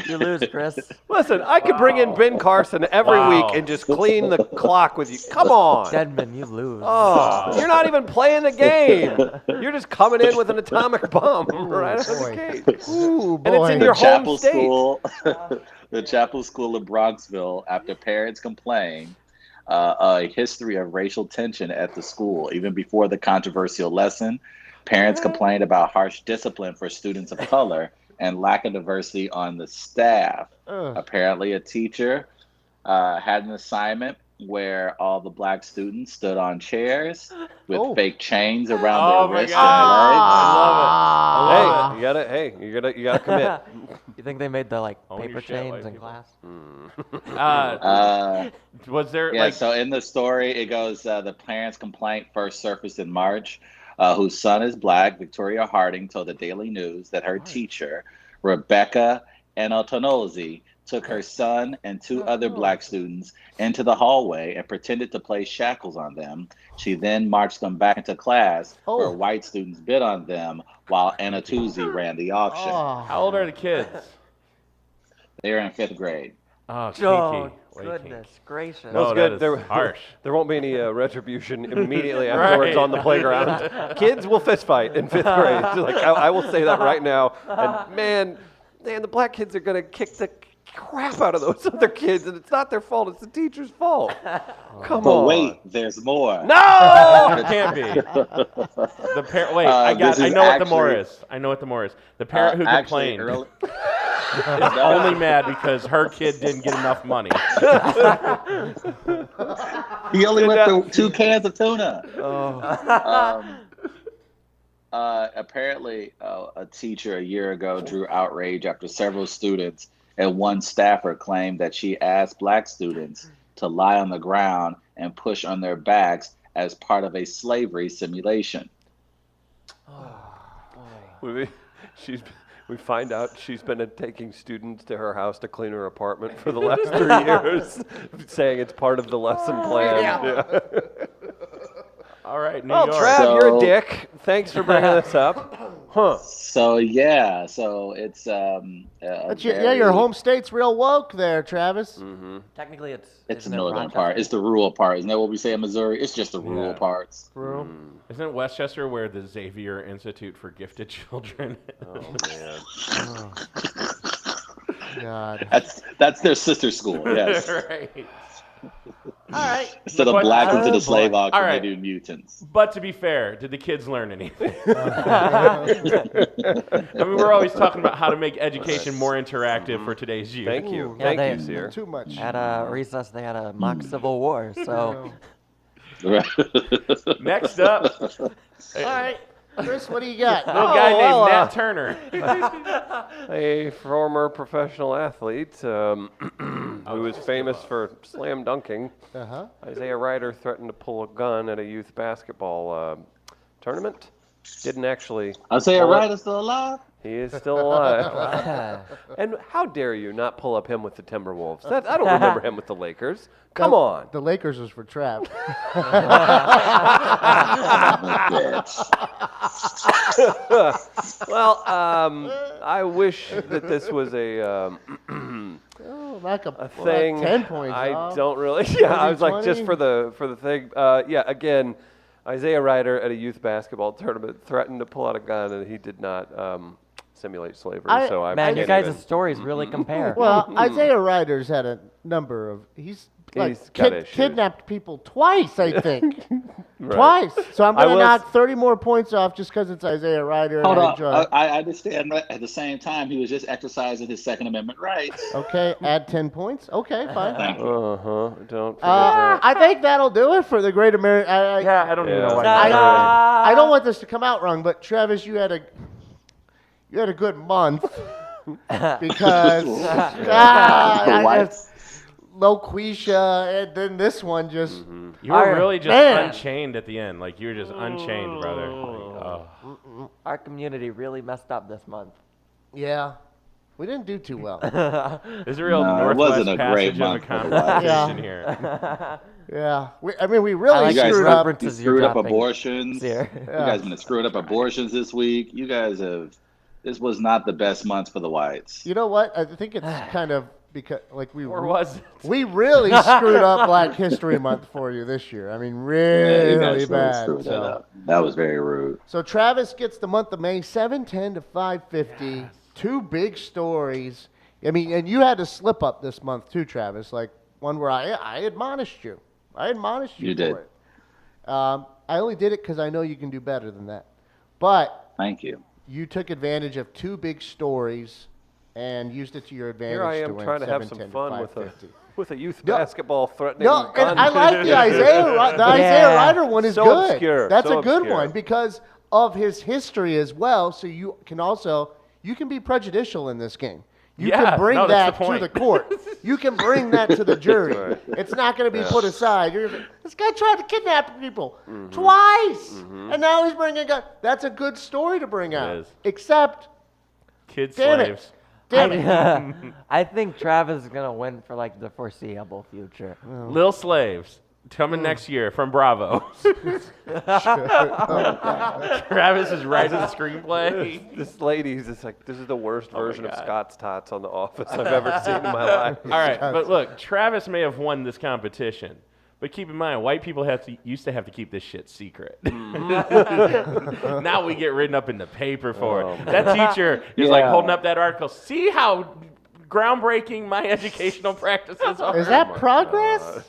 You lose, Chris. Listen, I could bring in Ben Carson every Wow. week and just clean the clock with you. Come on. Deadman, you lose. Oh, you're not even playing the game. You're just coming in with an atomic bomb right out of the gate. Ooh, boy. And it's in your home Chapel state. school, the Chapel School of Bronxville, after parents complained a history of racial tension at the school. Even before the controversial lesson, parents complained about harsh discipline for students of color and lack of diversity on the staff. Apparently, a teacher had an assignment where all the black students stood on chairs with Oh. fake chains around Oh their my wrists God. and legs. I love it. I love Hey, it. you gotta commit. You think they made the like Own your paper shit, white chains in people. class? Was there Yeah, like so in the story, it goes the parents' complaint first surfaced in March, whose son is black. Victoria Harding told the Daily News that her teacher, Rebecca Antonozzi, took her son and two other black students into the hallway and pretended to place shackles on them. She then marched them back into class where white students bid on them while Anatuzzi ran the auction. how old are the kids? They are in 5th grade. Oh, kinky. Oh, Way goodness gracious. That No, was that good. is There, harsh. there won't be any retribution immediately afterwards Right. on the playground. Kids will fist fight in 5th grade. Like I will say that right now. And man, the black kids are gonna kick the crap out of those other kids, and it's not their fault. It's the teacher's fault. Come But on. wait, there's more. No. It can't be. The parent. Wait, This I is know what the more actually- is. I know what the more is. The parent who Actually, complained early- is only mad because her kid didn't get enough money. He only went through 2 cans of tuna. Apparently, a teacher a year ago drew outrage after several students and one staffer claimed that she asked black students to lie on the ground and push on their backs as part of a slavery simulation. We find out she's been taking students to her house to clean her apartment for the last 3 years, saying it's part of the lesson plan. Yeah. All right, New Well, York. Trav, you're a So- dick. Thanks for bringing this up. Huh. So yeah, so it's your home state's real woke there, Travis. Technically, it's It's the isn't it northern Rochester? part. It's the rural part. Isn't that what we say in Missouri? It's just the rural Yeah. parts. Rural. Isn't it Westchester where the Xavier Institute for Gifted Children? Oh, man. God. That's their sister school. Yes. Right. All right. Instead of But- black into Oh, the slave boy. auction, All right. they do mutants. But to be fair, did the kids learn anything? I mean, we're always talking about how to make education more interactive for today's youth. Thank you. Yeah, Thank they- you, Seer. Too much. At recess, they had a mock civil war. So, Next up, All right, Chris, what do you got? little guy named well, Nat Turner. A former professional athlete who was famous for slam dunking. Uh-huh. Isaiah Ryder threatened to pull a gun at a youth basketball tournament. Didn't actually. Isaiah pull it. Ryder's still alive? He is still alive. And how dare you not pull up him with the Timberwolves? I don't remember him with the Lakers. Come on. The Lakers was for Trav. Well, I wish that this was a Oh, like a thing. 10 points. I off. don't really. Yeah, I was like 20? just for the thing. Yeah, again, Isaiah Ryder at a youth basketball tournament threatened to pull out a gun, and he did not simulate slavery. So I man, your can't guys' stories really compare. Well, Isaiah Ryder's had a number of. He's like got issues. kidnapped people twice, I think. Right. Twice. So I'm I going to will knock 30 more points off just because it's Isaiah Ryder. And Hold I on. enjoy it. I understand. But at the same time, he was just exercising his Second Amendment rights. Okay, add 10 points. Okay, fine. Thank you. Don't forget that. I think that'll do it for the Great American. Yeah, I don't even Yeah. know why. I don't want this to come out wrong, but Travis, you had a good month because Loquisha, and then this one just. You were really just Man. unchained at the end. Like, you were just unchained, brother. Like, oh. Our community really messed up this month. Yeah, we didn't do too well. There's a real No, it Northwest wasn't a great Passage of a month for the conversation Yeah. here. Yeah, we really I like You guys screwed up. references screwed you're up dropping. abortions. Here. You guys been screwed up abortions this week. You guys have. This was not the best month for the whites. You know what? I think it's kind of because Or was it? we really screwed up Black History Month for you this year. I mean, Yeah, you really guys really bad. screwed that So. up. That was very rude. So Travis gets the month of May, 710 to 550. Two big stories. I mean, and you had to slip up this month too, Travis. Like one where I admonished you. I admonished you You for did. it. I only did it because I know you can do better than that. But Thank you. you took advantage of two big stories and used it to your advantage. Here I am to win trying to have some 710 to fun with a 550. With a youth No. basketball threatening No, gun. and I like the Isaiah Yeah. Ryder one is So good. obscure, That's so a good obscure. one because of his history as well. So you can be prejudicial in this game. You Yeah, can bring no, that's that the to point. the court. You can bring that to the jury. Right. It's not going to be put aside. You're gonna say, this guy tried to kidnap people Mm-hmm. twice, and now he's bringing a gun. That's a good story to bring out. is. Except, Kids damn it. slaves. Damn it. I think Travis is gonna win for like the foreseeable future. Lil Slaves coming next year from Bravo. Travis is writing the screenplay. This lady's just like, this is the worst Oh my version of God. Scott's Tots on The Office I've ever seen in my life. All right, but look, Travis may have won this competition, but keep in mind, white people used to have to keep this shit secret. Now we get written up in the paper for it. That teacher is like Yeah. holding up that article. See how groundbreaking my educational practices are. Is that progress?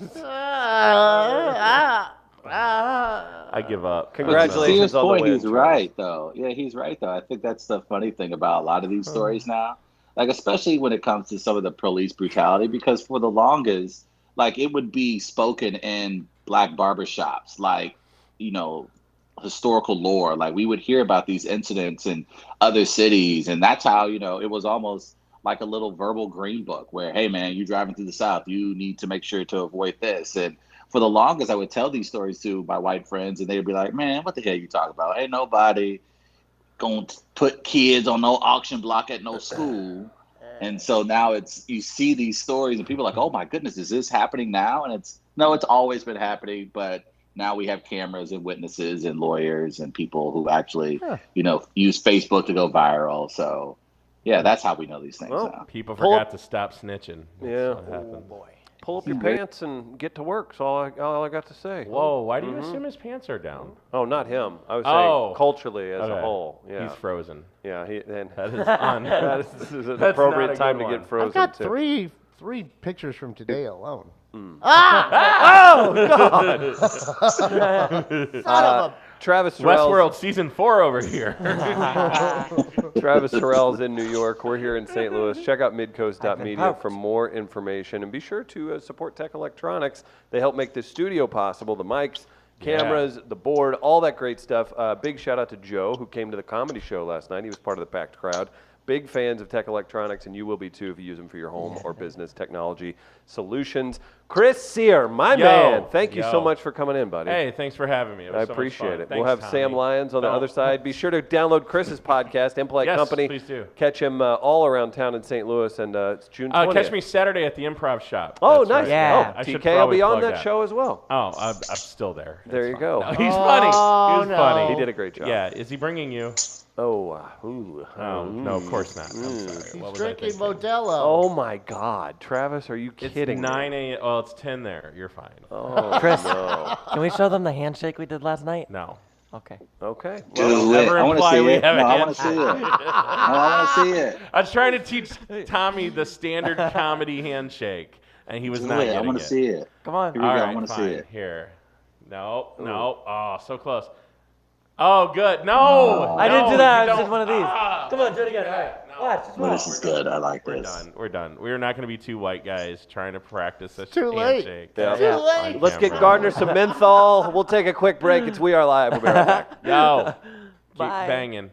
I give up. Congratulations. To Sears' on the point, win, he's Travis. right, though. Yeah, he's right, though. I think that's the funny thing about a lot of these stories now. Like, especially when it comes to some of the police brutality, because for the longest, like, it would be spoken in black barbershops, like, you know, historical lore. Like, we would hear about these incidents in other cities, and that's how, you know, it was almost like a little verbal green book where, hey, man, you're driving through the South, you need to make sure to avoid this. And for the longest, I would tell these stories to my white friends, and they'd be like, man, what the hell you talking about? Ain't nobody going to put kids on no auction block at no school. And so now you see these stories, and people are like, oh, my goodness, is this happening now? And it's always been happening, but now we have cameras and witnesses and lawyers and people who actually, use Facebook to go viral. So, yeah, that's how we know these things Well, now. People Pull forgot up- to stop snitching. That's Yeah. what happened. Pull up your pants and get to work. That's all I got to say. Whoa, why do you assume his pants are down? Oh, not him. I was Oh. saying culturally as a Okay. whole. Yeah. He's frozen. Yeah. That is un. That is an That's appropriate not a time good to one. get frozen. I've got too. three pictures from today alone. Travis Terrell's, Westworld season 4 over here. Travis Terrell's in New York. We're here in St. Louis. Check out midcoast.media poked. for more information. And be sure to support Tech Electronics. They help make this studio possible. The mics, cameras, the board, all that great stuff. Big shout out to Joe, who came to the comedy show last night. He was part of the packed crowd. Big fans of Tech Electronics, and you will be too if you use them for your home or business technology solutions. Chris Sear, my Yo, man, thank you so yo. much for coming in, buddy. Hey, thanks for having me. It was I so much appreciate fun. it. Thanks, We'll have Tommy. Sam Lyons on the other side. Be sure to download Chris's podcast, Impolite Yes, Company. please do. Catch him all around town in St. Louis, and it's June 20th. Catch me Saturday at the Improv Shop. Oh, That's nice. right. Yeah. Oh, I should TK will probably be on plug that show as well. Oh, I'm still there. There It's you fine. go. No, he's funny. Oh, He's no. funny. He did a great job. Yeah. Is he bringing you? Oh, ooh. Oh, no, of course not. I'm sorry. He's What was I drinking thinking? Modelo. Oh, my God. Travis, are you It's kidding 9 me? a.m. Well, it's 10 there. You're fine. Oh, Chris. no. Can we show them the handshake we did last night? No. Okay. Okay. Do it. never I want to imply see we it. have a No, I want to handshake. see it. No, I want to see it. I was trying to teach Tommy the standard comedy handshake, and he was Do not it. getting I want it. to see it. Come on. Here we All go. right, I want to see fine. it. Here. No. Oh, so close. Oh, good. No. I didn't no, do that. you I just don't. did one of these. Ah. Come on, do it again. All right. No. Watch. Just Well, watch. this is good. I like We're this. done. We're done. We're not going to be two white guys trying to practice a Too late. handshake. Yeah. Yeah. on Let's get camera. Gardner some menthol. We'll take a quick break. It's We Are Live. We'll be right back. Yo. Keep Bye. banging.